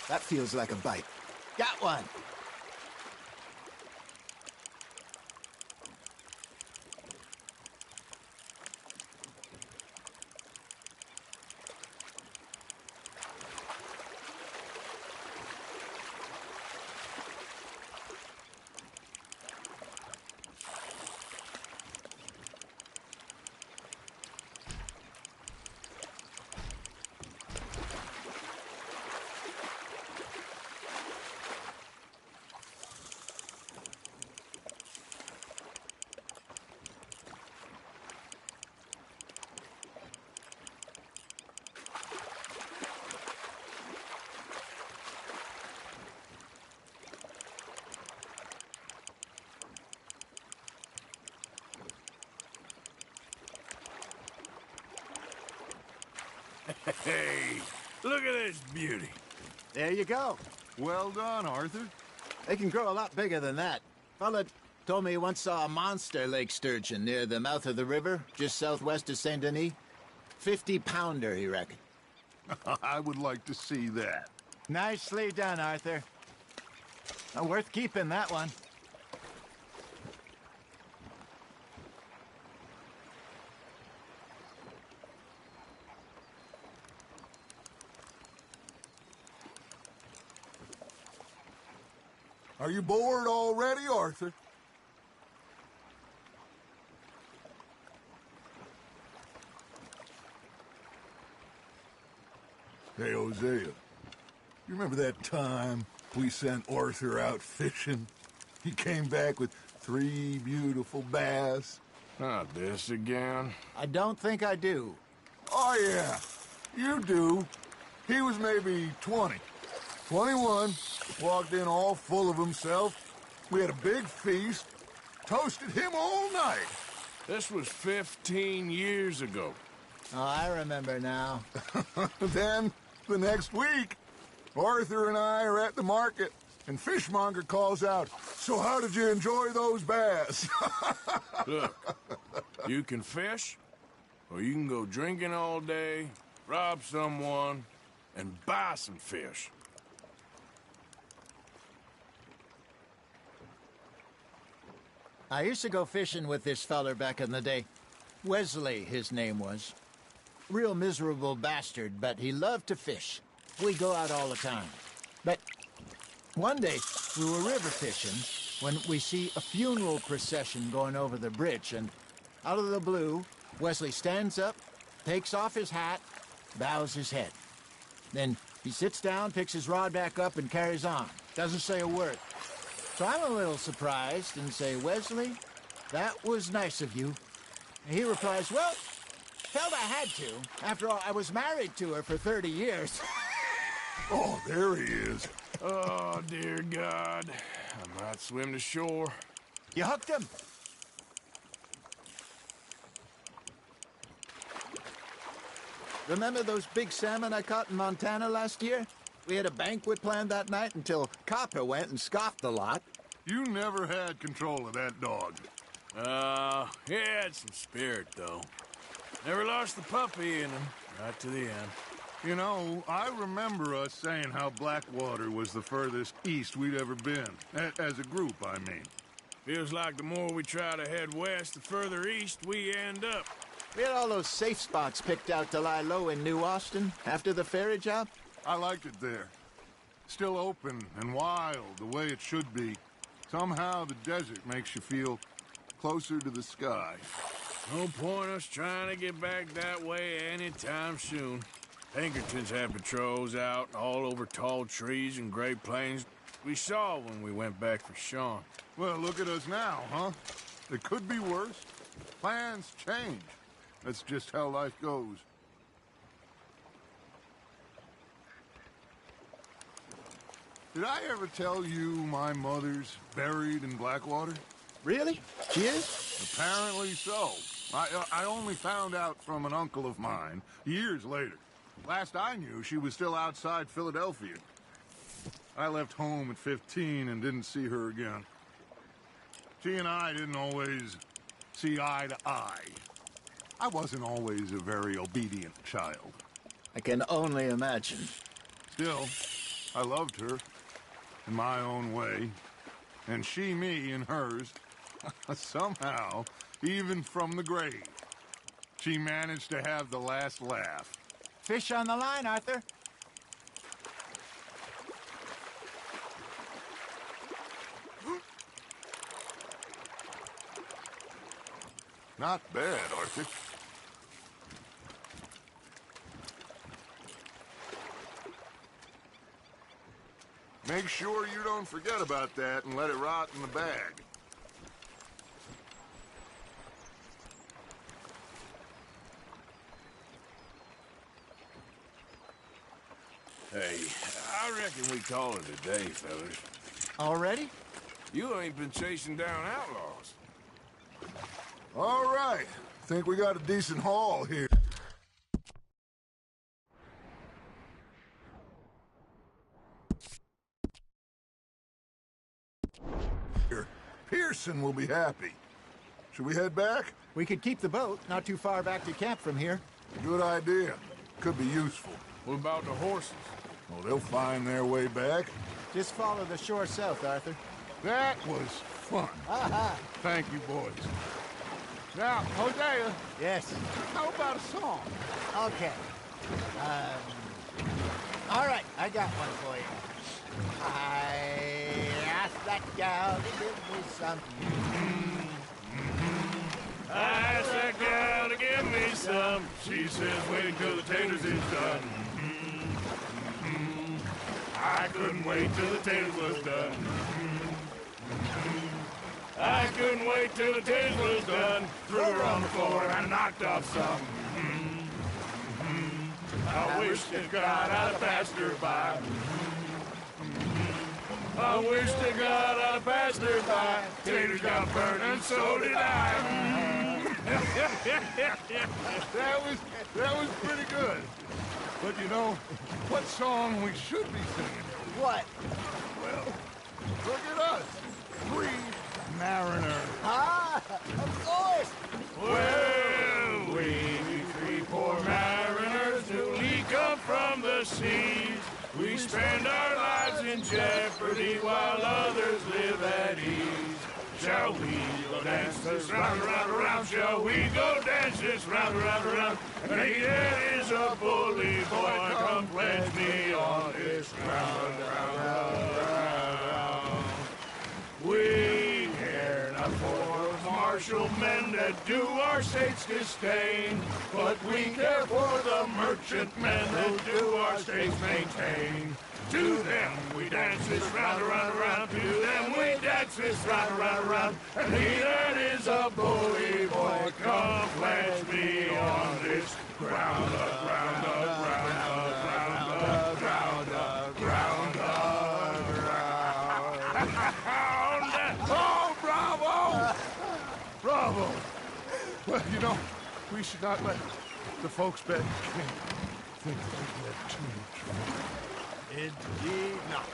That feels like a bite. Got one! Hey, look at this beauty. There you go. Well done, Arthur. They can grow a lot bigger than that. Fella told me he once saw a monster lake sturgeon near the mouth of the river, just southwest of Saint Denis. 50-pounder, he reckoned. I would like to see that. Nicely done, Arthur. Worth keeping, that one. Are you bored already, Arthur? Hey, Hosea. You remember that time we sent Arthur out fishing? He came back with 3 beautiful bass. Not this again. I don't think I do. Oh, yeah. You do. He was maybe 20. 21. Walked in all full of himself. We had a big feast. Toasted him all night. This was 15 years ago. Oh, I remember now. Then, the next week, Arthur and I are at the market, and Fishmonger calls out, "So how did you enjoy those bass?" Look, you can fish, or you can go drinking all day, rob someone, and buy some fish. I used to go fishing with this feller back in the day. Wesley, his name was. Real miserable bastard, but he loved to fish. We'd go out all the time. But one day, we were river fishing when we see a funeral procession going over the bridge, and out of the blue, Wesley stands up, takes off his hat, bows his head. Then he sits down, picks his rod back up, and carries on. Doesn't say a word. So I'm a little surprised and say, "Wesley, that was nice of you." And he replies, "Well, felt I had to. After all, I was married to her for 30 years. Oh, there he is. Oh, dear God. I might swim to shore. You hooked him? Remember those big salmon I caught in Montana last year? We had a banquet planned that night until Copper went and scoffed the lot. You never had control of that dog. He had some spirit, though. Never lost the puppy in him, right to the end. You know, I remember us saying how Blackwater was the furthest east we'd ever been. As a group, I mean. Feels like the more we try to head west, the further east we end up. We had all those safe spots picked out to lie low in New Austin after the ferry job. I liked it there. Still open and wild, the way it should be. Somehow the desert makes you feel closer to the sky. No point us trying to get back that way anytime soon. Pinkertons had patrols out all over tall trees and Great Plains. We saw when we went back for Sean. Well, look at us now, huh? It could be worse. Plans change. That's just how life goes. Did I ever tell you my mother's buried in Blackwater? Really? She is? Apparently so. I only found out from an uncle of mine years later. Last I knew, she was still outside Philadelphia. I left home at 15 and didn't see her again. She and I didn't always see eye to eye. I wasn't always a very obedient child. I can only imagine. Still, I loved her in my own way, and she me in hers. Somehow, even from the grave, she managed to have the last laugh. Fish on the line, Arthur. Not bad, Arthur. Make sure you don't forget about that and let it rot in the bag. Hey, I reckon we call it a day, fellas. Already? You ain't been chasing down outlaws. All right. Think we got a decent haul here. Pearson will be happy. Should we head back? We could keep the boat not too far back to camp from here. Good idea. Could be useful. What about the horses? Well, they'll find their way back. Just follow the shore south, Arthur. That was fun. Aha. Thank you, boys. Now, Hosea. Yes? How about a song? Okay. All right, I got one for you. that gal to give me some. I asked that gal to give me some. She says, wait till the taters is done. I couldn't wait till the taters was done. I couldn't wait till the taters was done. Threw her on the floor and I knocked off some. I wish to God I'd have passed her by. I wish to God I'd have passed her by. Taters got burned and so did I. That was pretty good. But you know, what song we should be singing? What? Well, look at us. Three mariners. Ah, of course. Well, we three poor mariners, we come from the seas. We spend our lives in jeopardy while others live at ease. Shall we go dance this round, around, around? Shall we go dance this round, around, around? And he that is a bully boy, come pledge me on this ground, round, round, round. We care not for martial men that do our state's disdain, but we care for the merchant men that do our state's maintain. To them we dance this round, around, around. To them we dance this round, around, around. And he that is a bully boy, come pledge me on this ground, ground, ground, ground, ground, ground, ground. Oh, bravo! Bravo! Well, you know, we should not let the folks back think they've had too much fun. Indeed not.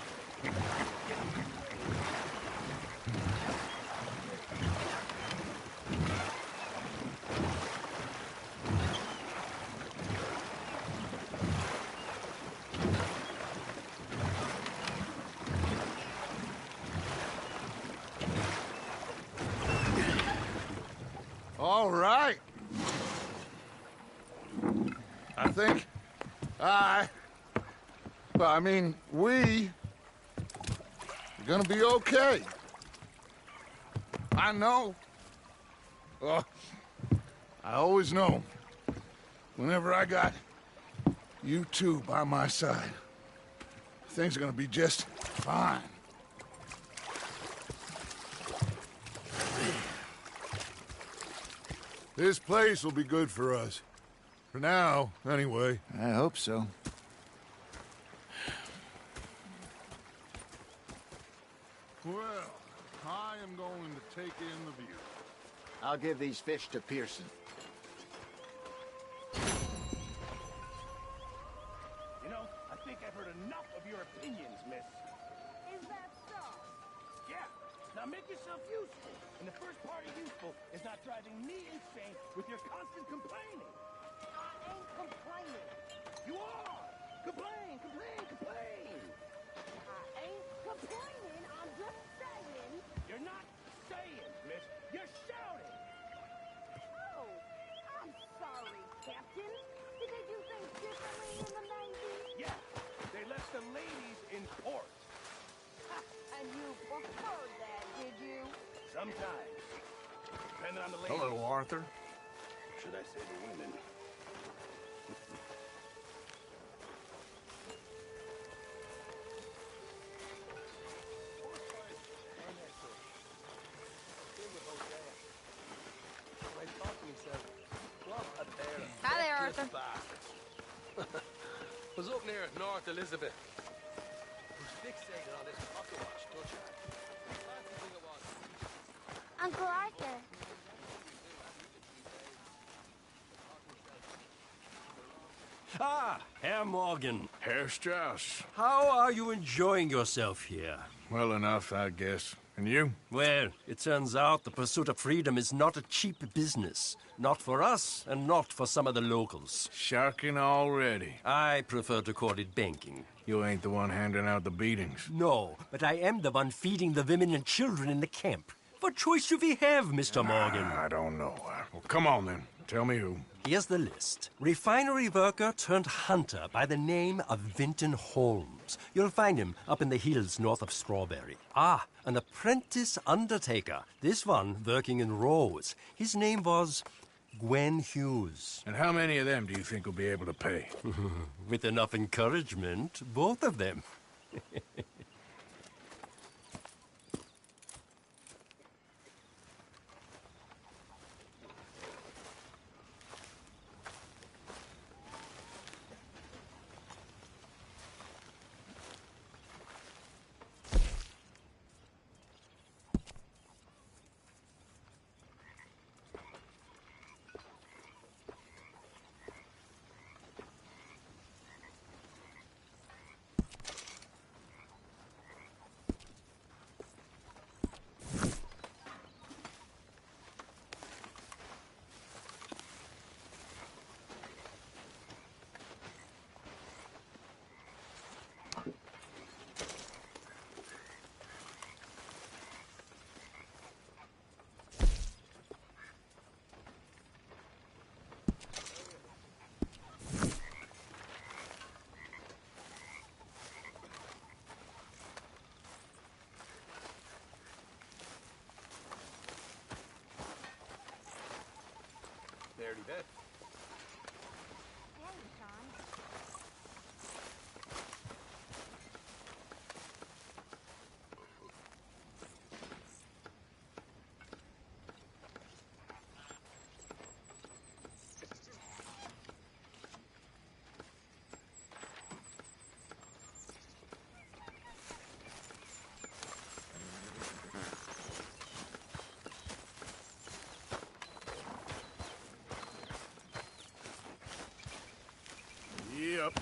All right. I think we are gonna be okay. I know. I always know. Whenever I got you two by my side, things are gonna be just fine. This place will be good for us. For now, anyway. I hope so. Well, I am going to take in the view. I'll give these fish to Pearson. You know, I think I've heard enough of your opinions, miss. Is that so? Yeah. Now make yourself useful. And the first part of useful is not driving me insane with your constant complaining. I ain't complaining. You are! Complain, complain, complain! I ain't complaining. I'm just saying. You're not saying, miss. You're shouting! Oh, I'm sorry, Captain. Did they do things differently in the Navy? Yeah, they left the ladies in port. And you preferred that, did you? Sometimes. Depending on the ladies. Hello, Arthur. Should I say the women? Hi there, Arthur. Was up near North Elizabeth. Was fixated on this pocket watch, don't you? Fancy thing it was. Uncle Arthur. Ah, Herr Morgan. Herr Strauss. How are you enjoying yourself here? Well enough, I guess. And you? Well, it turns out the pursuit of freedom is not a cheap business. Not for us, and not for some of the locals. Sharking already. I prefer to call it banking. You ain't the one handing out the beatings. No, but I am the one feeding the women and children in the camp. What choice do we have, Mr. Morgan? I don't know. Well, come on then. Tell me who. Here's the list. Refinery worker turned hunter by the name of Vinton Holmes. You'll find him up in the hills north of Strawberry. Ah, an apprentice undertaker. This one working in Rose. His name was Gwen Hughes. And how many of them do you think will be able to pay? With enough encouragement, both of them. There you bet. Yep.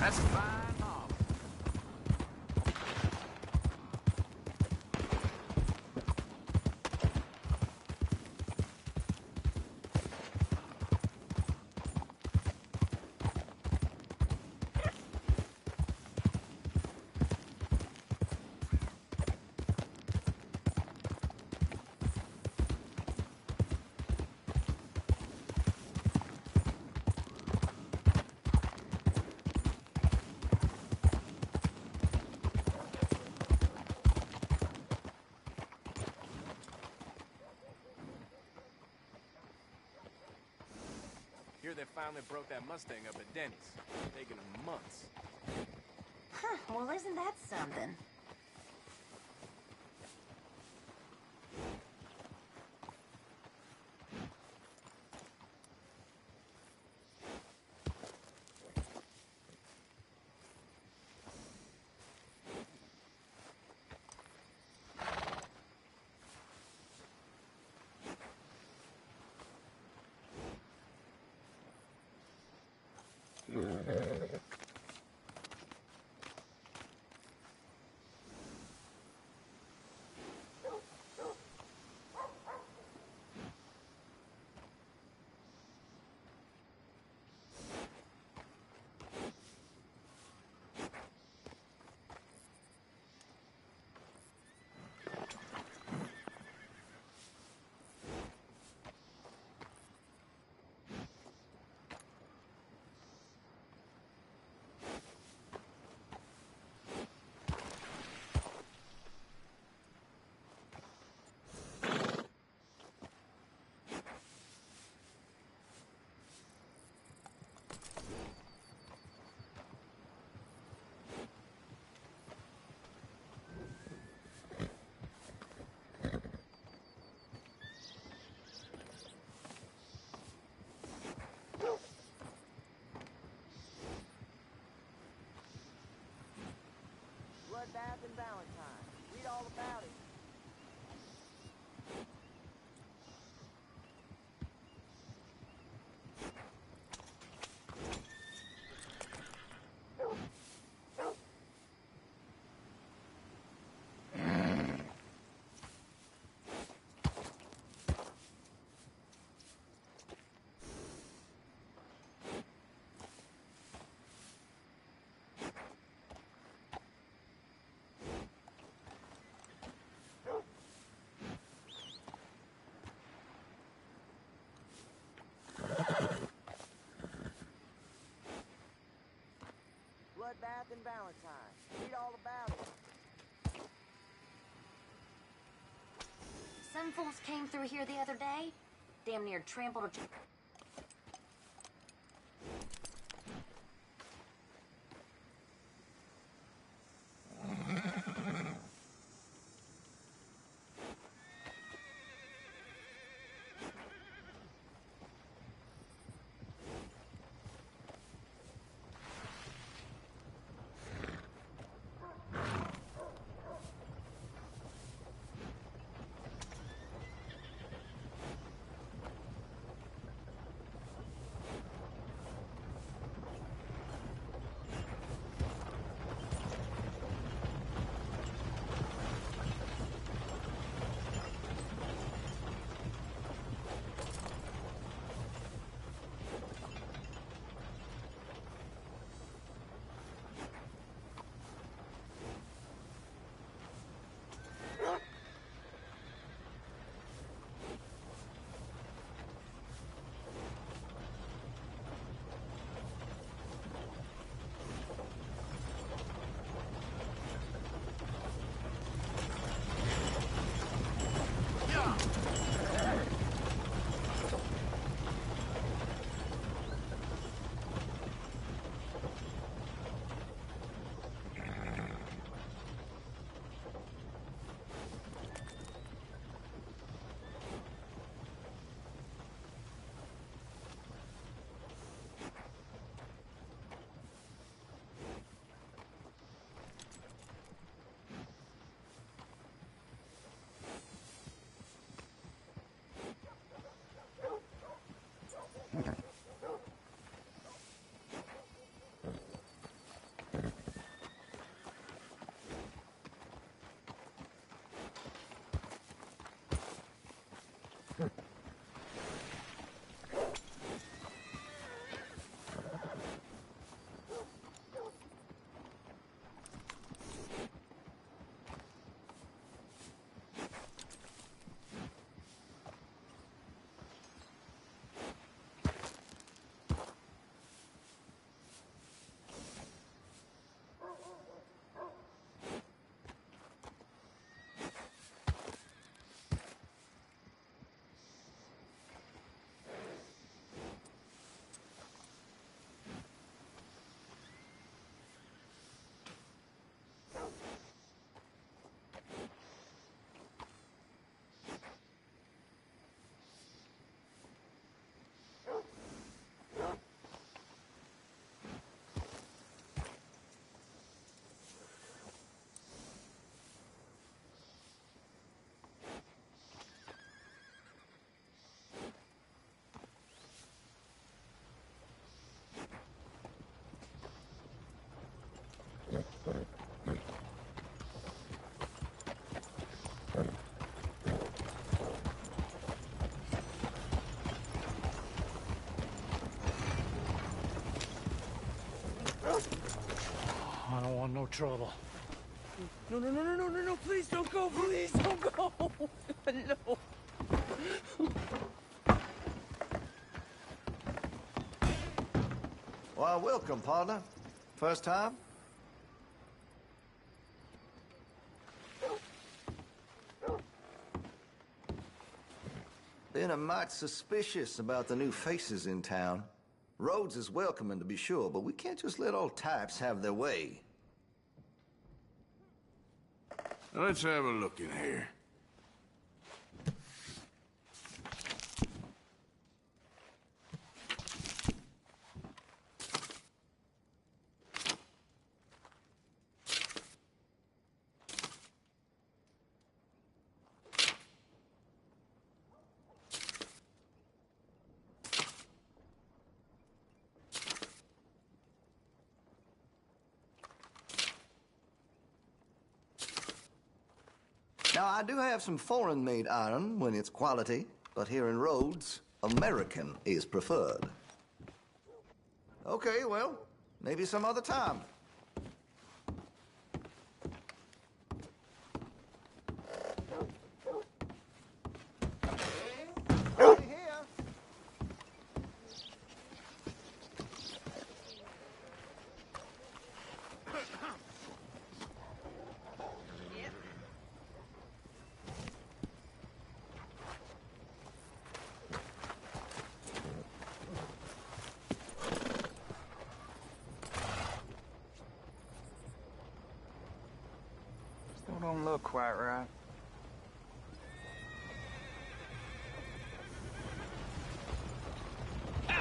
That's a fine hog. Here they finally broke that Mustang up at Denny's. Taking them months. Huh, well, isn't that something? Bloodbath and Valentine. Read all about it. Bloodbath and Valentine. Read all about it. Some fools came through here the other day. Damn near trampled a... I don't want no trouble. No, please don't go, please don't go. No. Well, welcome, partner. First time? Been a mite suspicious about the new faces in town. Rhodes is welcoming, to be sure, but we can't just let all types have their way. Let's have a look in here. Now, I do have some foreign-made iron when it's quality, but here in Rhodes, American is preferred. Okay, well, maybe some other time. Don't look quite right. I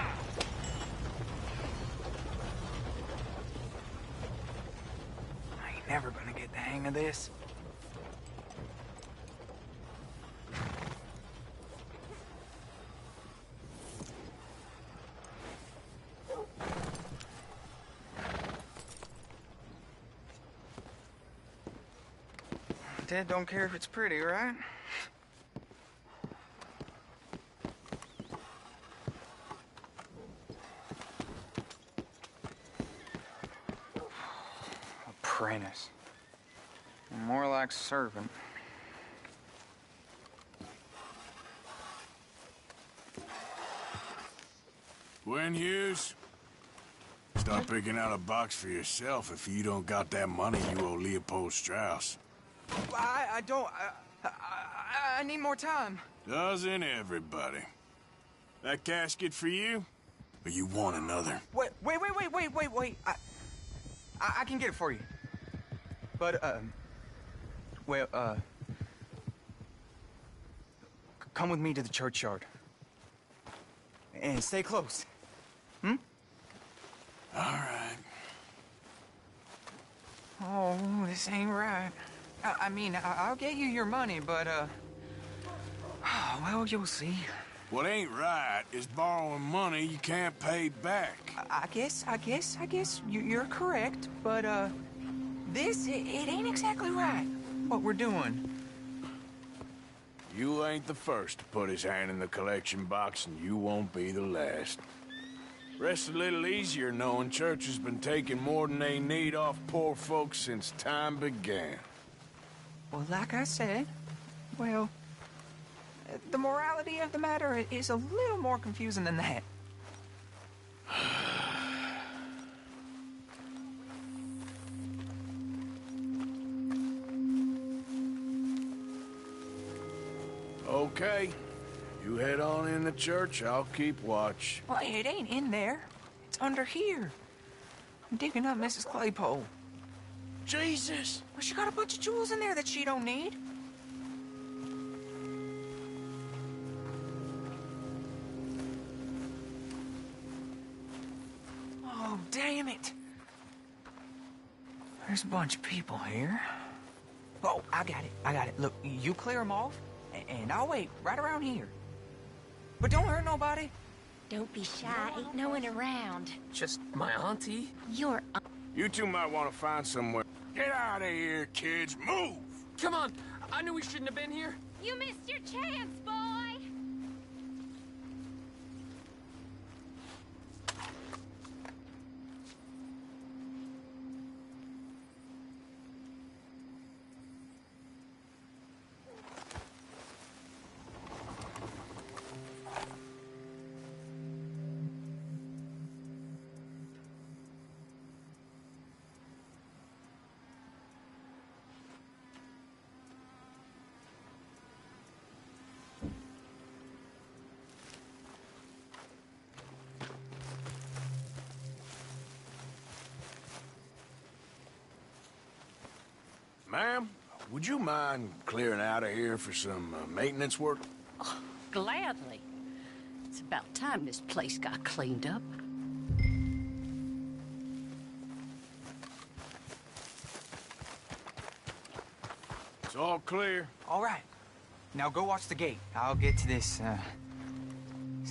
ain't never gonna get the hang of this. Dad don't care if it's pretty, right? Apprentice. More like servant. Gwen Hughes, start picking out a box for yourself if you don't got that money you owe Leopold Strauss. I don't... I need more time. Doesn't everybody? That casket for you? Or you want another? Wait. I can get it for you. But, come with me to the churchyard. And stay close. Hmm? All right. Oh, this ain't right. I mean, I'll get you your money, but, well, you'll see. What ain't right is borrowing money you can't pay back. I guess you're correct, but, this, it ain't exactly right, what we're doing. You ain't the first to put his hand in the collection box, and you won't be the last. Rests a little easier knowing church has been taking more than they need off poor folks since time began. Well, like I said, well, the morality of the matter is a little more confusing than that. Okay. You head on in the church, I'll keep watch. Well, it ain't in there. It's under here. I'm digging up Mrs. Claypole. Jesus! Well, she got a bunch of jewels in there that she don't need. Oh, damn it. There's a bunch of people here. Oh, I got it. Look, you clear them off, and I'll wait right around here. But don't hurt nobody. Don't be shy. Ain't no one around. Just my auntie? You're... You two might want to find somewhere. Get out of here, kids. Move! Come on. I knew we shouldn't have been here. You missed your chance, boy! Ma'am, would you mind clearing out of here for some maintenance work? Oh, gladly. It's about time this place got cleaned up. It's all clear. All right. Now go watch the gate. I'll get to this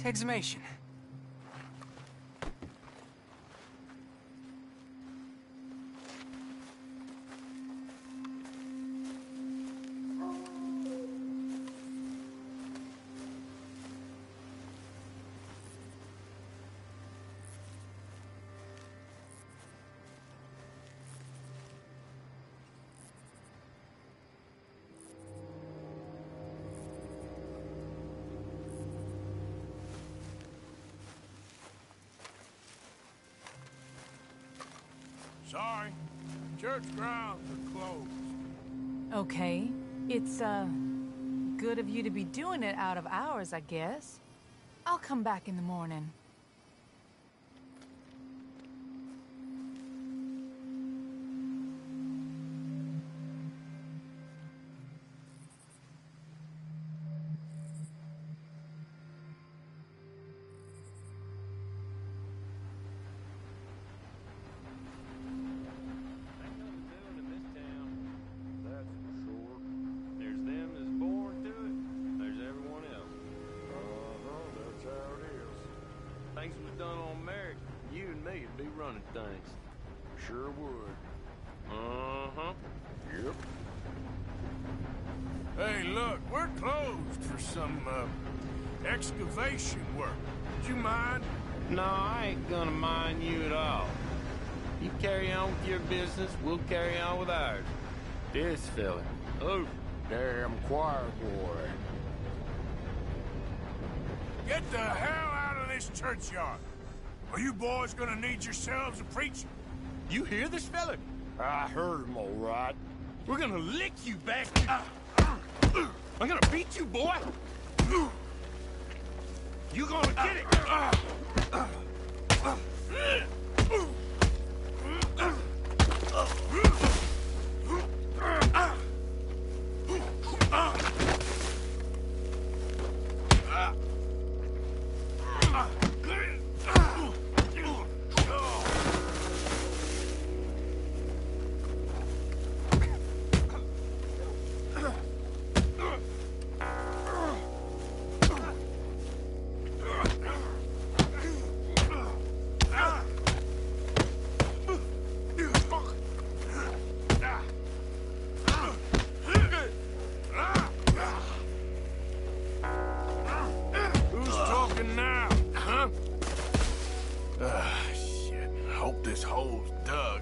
exhumation. Sorry. Church grounds are closed. Okay. It's, good of you to be doing it out of hours, I guess. I'll come back in the morning. Things was done on merit, you and me would be running things. Sure would. Uh-huh. Yep. Hey, look, we're closed for some, excavation work. Would you mind? No, I ain't gonna mind you at all. You carry on with your business, we'll carry on with ours. This fella. Oh, damn choir boy. Get the hell out of this churchyard. Are you boys gonna need yourselves a preacher? You hear this fella? I heard him all right. We're gonna lick you back. I'm gonna beat you, boy. You gonna get it. This hole's dug.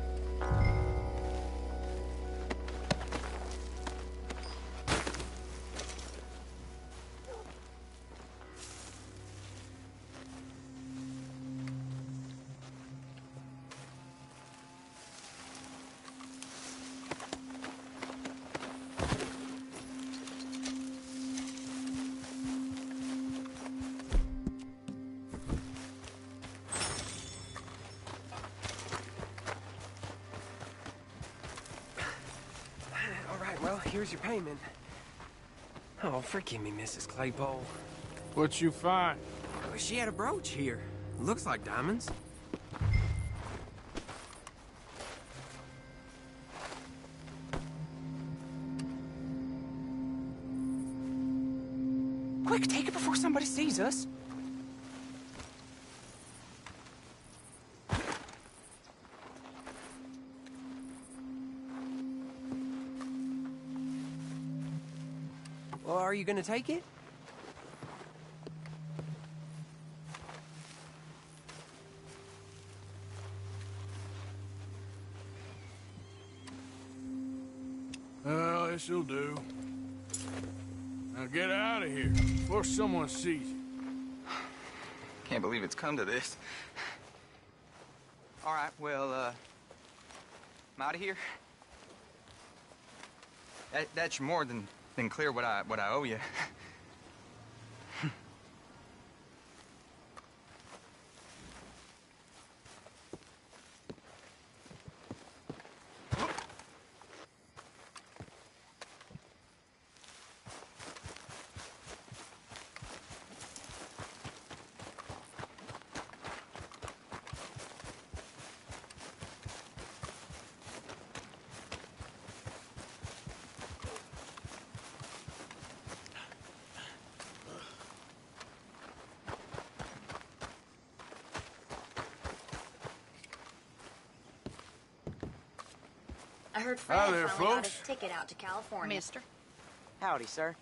Well, here's your payment. Oh, forgive me, Mrs. Claypole. What'd you find? She had a brooch here. Looks like diamonds. Quick, take it before somebody sees us. Well, are you gonna take it? Well, this'll do. Now get out of here before someone sees you. Can't believe it's come to this. All right, well, I'm out of here. That's more than clear what I owe you. I heard Fred Hi there, finally got folks. his ticket out to California. Mister. Howdy, sir.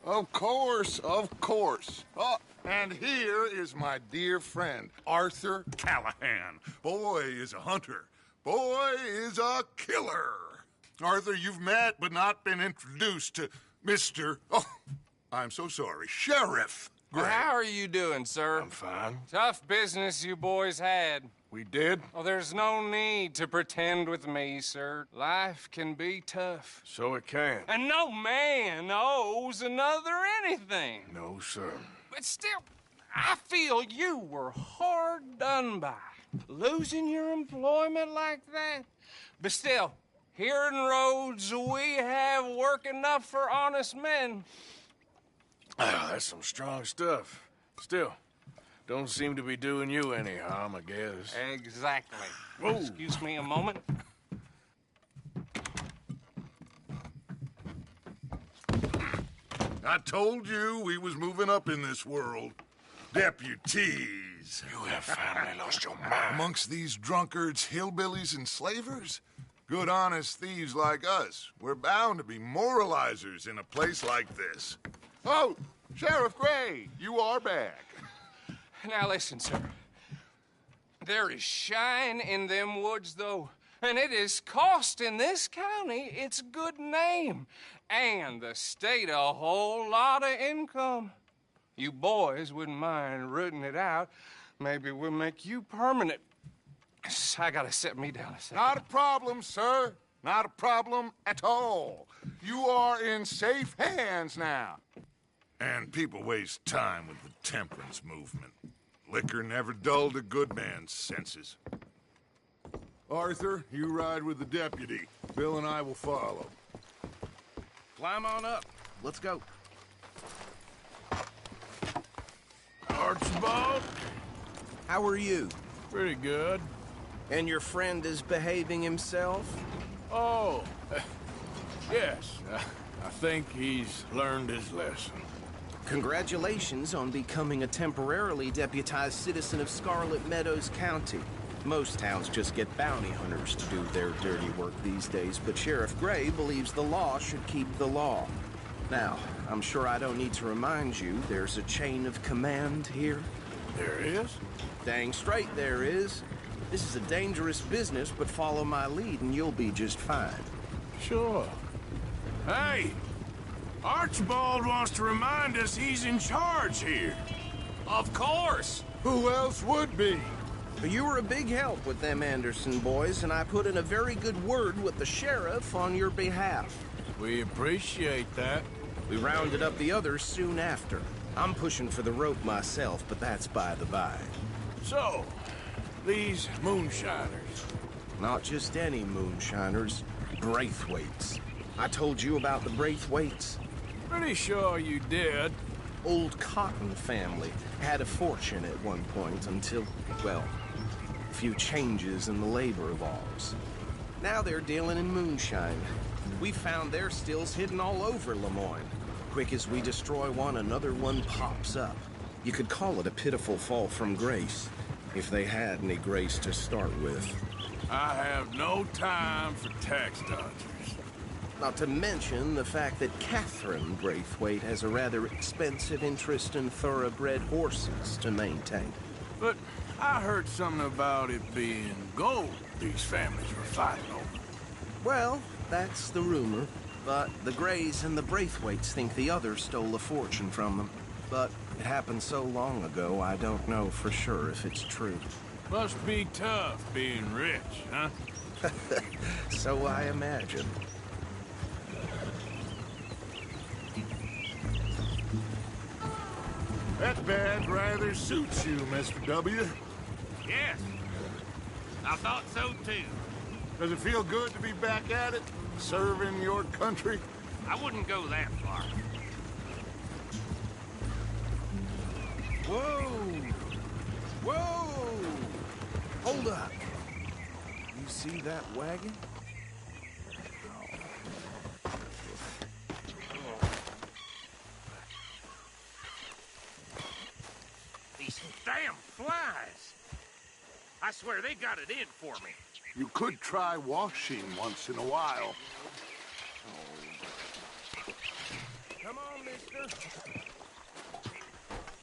Of course, of course. Oh, and here is my dear friend, Arthur Callahan. Boy is a hunter. Boy is a killer. Arthur, you've met but not been introduced to Mr. Oh, I'm so sorry, Sheriff Gray. How are you doing, sir? I'm fine. Tough business you boys had. We did? Oh, there's no need to pretend with me, sir. Life can be tough. So it can. And no man owes another anything. No, sir. But still, I feel you were hard done by. Losing your employment like that. But still, here in Rhodes, we have work enough for honest men. Ah, that's some strong stuff. Still, don't seem to be doing you any harm, I guess. Exactly. Whoa. Excuse me a moment. I told you we was moving up in this world. Deputies. You have finally lost your mind. Amongst these drunkards, hillbillies, and slavers? Good, honest thieves like us. We're bound to be moralizers in a place like this. Oh, Sheriff Gray, you are back. Now listen, sir. There is shine in them woods, though, and it is costing this county its good name and the state a whole lot of income. You boys wouldn't mind rooting it out. Maybe we'll make you permanent. I gotta set me down a second. Not a problem, sir. Not a problem at all. You are in safe hands now. And people waste time with the temperance movement. Liquor never dulled a good man's senses. Arthur, you ride with the deputy. Bill and I will follow. Climb on up. Let's go. Archibald? How are you? Pretty good. And your friend is behaving himself? Oh, yes. I think he's learned his lesson. Congratulations on becoming a temporarily deputized citizen of Scarlet Meadows County. Most towns just get bounty hunters to do their dirty work these days, but Sheriff Gray believes the law should keep the law. Now, I'm sure I don't need to remind you there's a chain of command here. There is? Dang straight there is. This is a dangerous business, but follow my lead and you'll be just fine. Sure. Hey! Archibald wants to remind us he's in charge here. Of course! Who else would be? You were a big help with them Anderson boys, and I put in a very good word with the sheriff on your behalf. We appreciate that. We rounded up the others soon after. I'm pushing for the rope myself, but that's by the by. So, these moonshiners. Not just any moonshiners, Braithwaites. I told you about the Braithwaites? Pretty sure you did. Old Cotton family had a fortune at one point until, well, a few changes in the labor laws. Now they're dealing in moonshine. We found their stills hidden all over Lemoyne. Quick as we destroy one, another one pops up. You could call it a pitiful fall from grace, if they had any grace to start with. I have no time for tax dodgers. Not to mention the fact that Catherine Braithwaite has a rather expensive interest in thoroughbred horses to maintain. But I heard something about it being gold these families were fighting over. Well, that's the rumor. But the Grays and the Braithwaites think the others stole a fortune from them. But it happened so long ago, I don't know for sure if it's true. Must be tough being rich, huh? So I imagine. That band rather suits you, Mr. W. Yes. I thought so, too. Does it feel good to be back at it, serving your country? I wouldn't go that far. Whoa! Whoa! Hold up. You see that wagon? These damn flies! I swear they got it in for me. You could try washing once in a while. Come on, mister.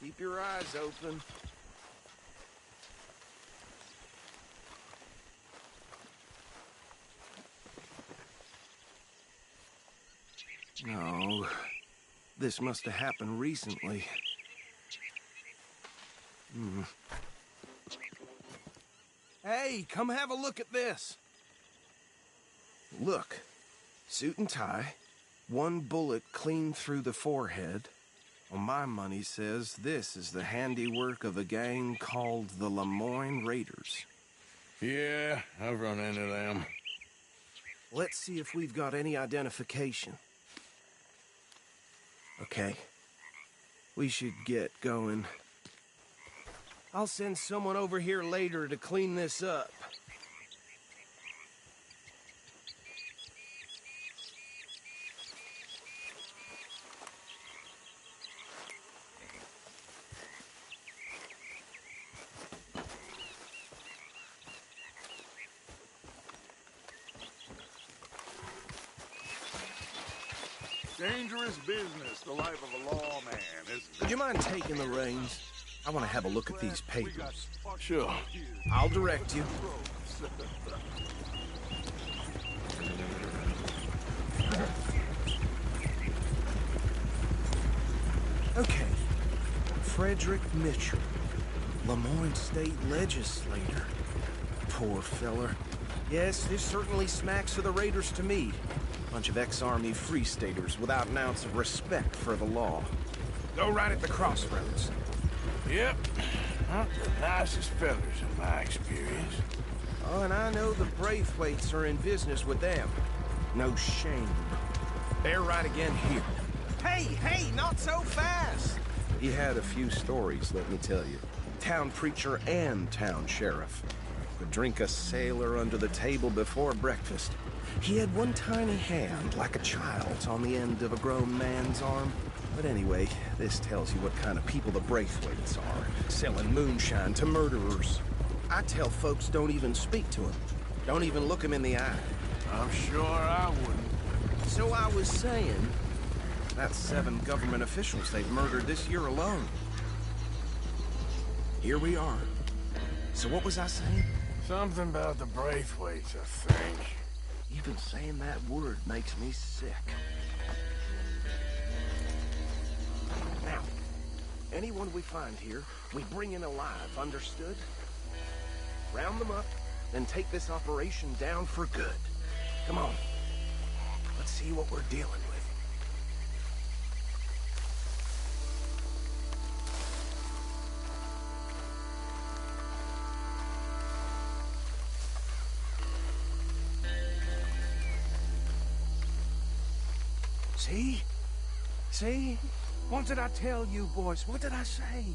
Keep your eyes open. No, this must have happened recently. Hey, come have a look at this. Look, suit and tie, one bullet clean through the forehead. Well, my money says this is the handiwork of a gang called the Lemoyne Raiders. Yeah, I've run into them. Let's see if we've got any identification. Okay. We should get going. I'll send someone over here later to clean this up. Dangerous business, the life of a lawman, isn't it? Would you mind taking the reins? I want to have a look at these papers. Sure. I'll direct you. Okay. Frederick Mitchell, Lemoyne State Legislator. Poor feller. Yes, this certainly smacks of the Raiders to me. Bunch of ex-Army Free Staters without an ounce of respect for the law. Go right at the crossroads. Yep. Not the nicest fellas in my experience. Oh, and I know the Braithwaites are in business with them. No shame. They're right again here. Hey, not so fast! He had a few stories, let me tell you. Town preacher and town sheriff. Could drink a sailor under the table before breakfast. He had one tiny hand, like a child's, on the end of a grown man's arm. But anyway, this tells you what kind of people the Braithwaites are, selling moonshine to murderers. I tell folks don't even speak to him. Don't even look him in the eye. I'm sure I wouldn't. So I was saying, that's 7 government officials they've murdered this year alone. Here we are. So what was I saying? Something about the Braithwaites, I think. Even saying that word makes me sick. Now, anyone we find here, we bring in alive, understood? Round them up, then take this operation down for good. Come on. Let's see what we're dealing with. See? What did I tell you, boys? What did I say?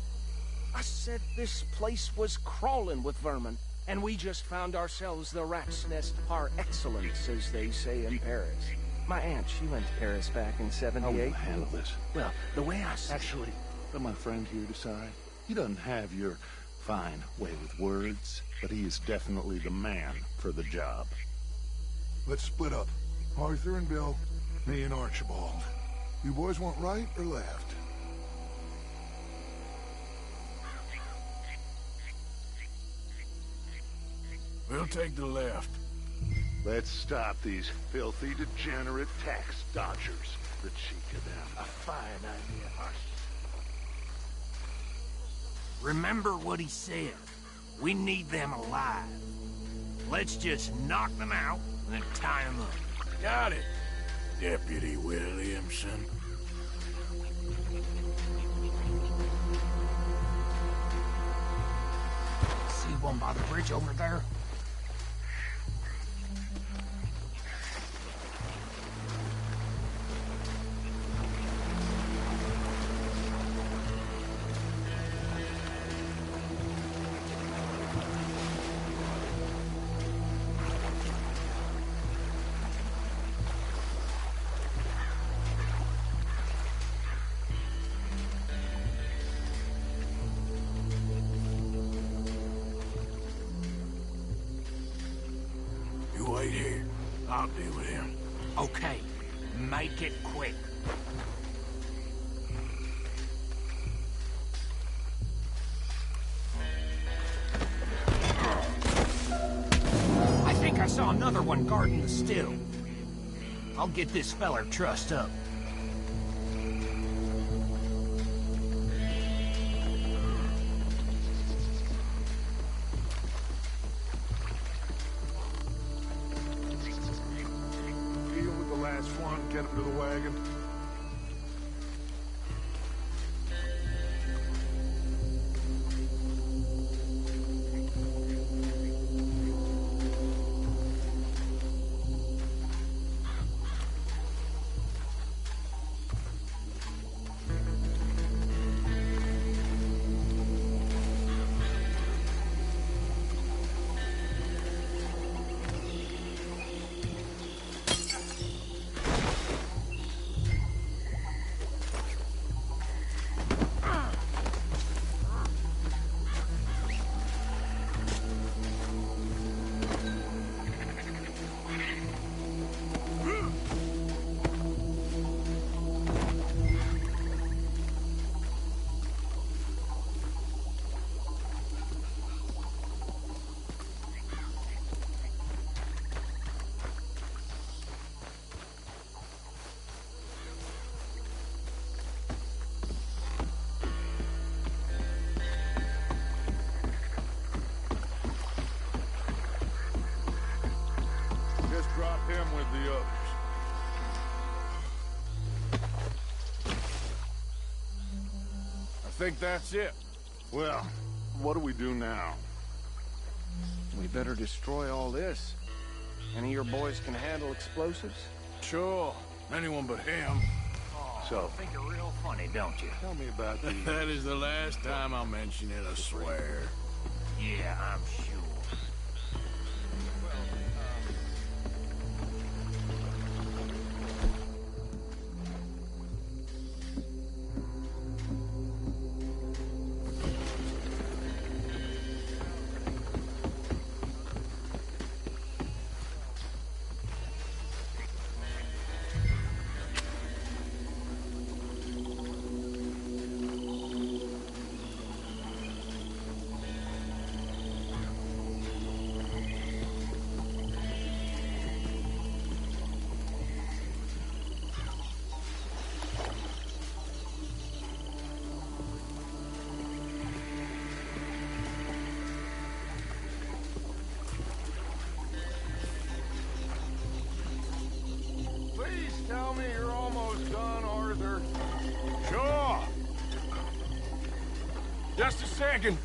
I said this place was crawling with vermin, and we just found ourselves the rat's nest par excellence, as they say in Paris. My aunt, she went to Paris back in '78. How will you handle this? Well, the way I see Actually, let my friend here decide. He doesn't have your fine way with words, but he is definitely the man for the job. Let's split up. Arthur and Bill, me and Archibald. You boys want right or left? We'll take the left. Let's stop these filthy, degenerate tax dodgers. The cheek of them. A fine idea. Remember what he said. We need them alive. Let's just knock them out and then tie them up. Got it, Deputy Williamson. one by the bridge over there? Wait here. I'll deal with him. Okay, make it quick. I think I saw another one guarding the still. I'll get this feller trussed up. Get him to the wagon. Drop him with the others. I think that's it. Well, what do we do now? We better destroy all this. Any of your boys can handle explosives? Sure. Anyone but him. So, think you're real funny, don't you? Tell me about these. That is the last time I'll mention it, I swear. Yeah, I'm sure. Tell me you're almost done, Arthur. Sure. Just a second.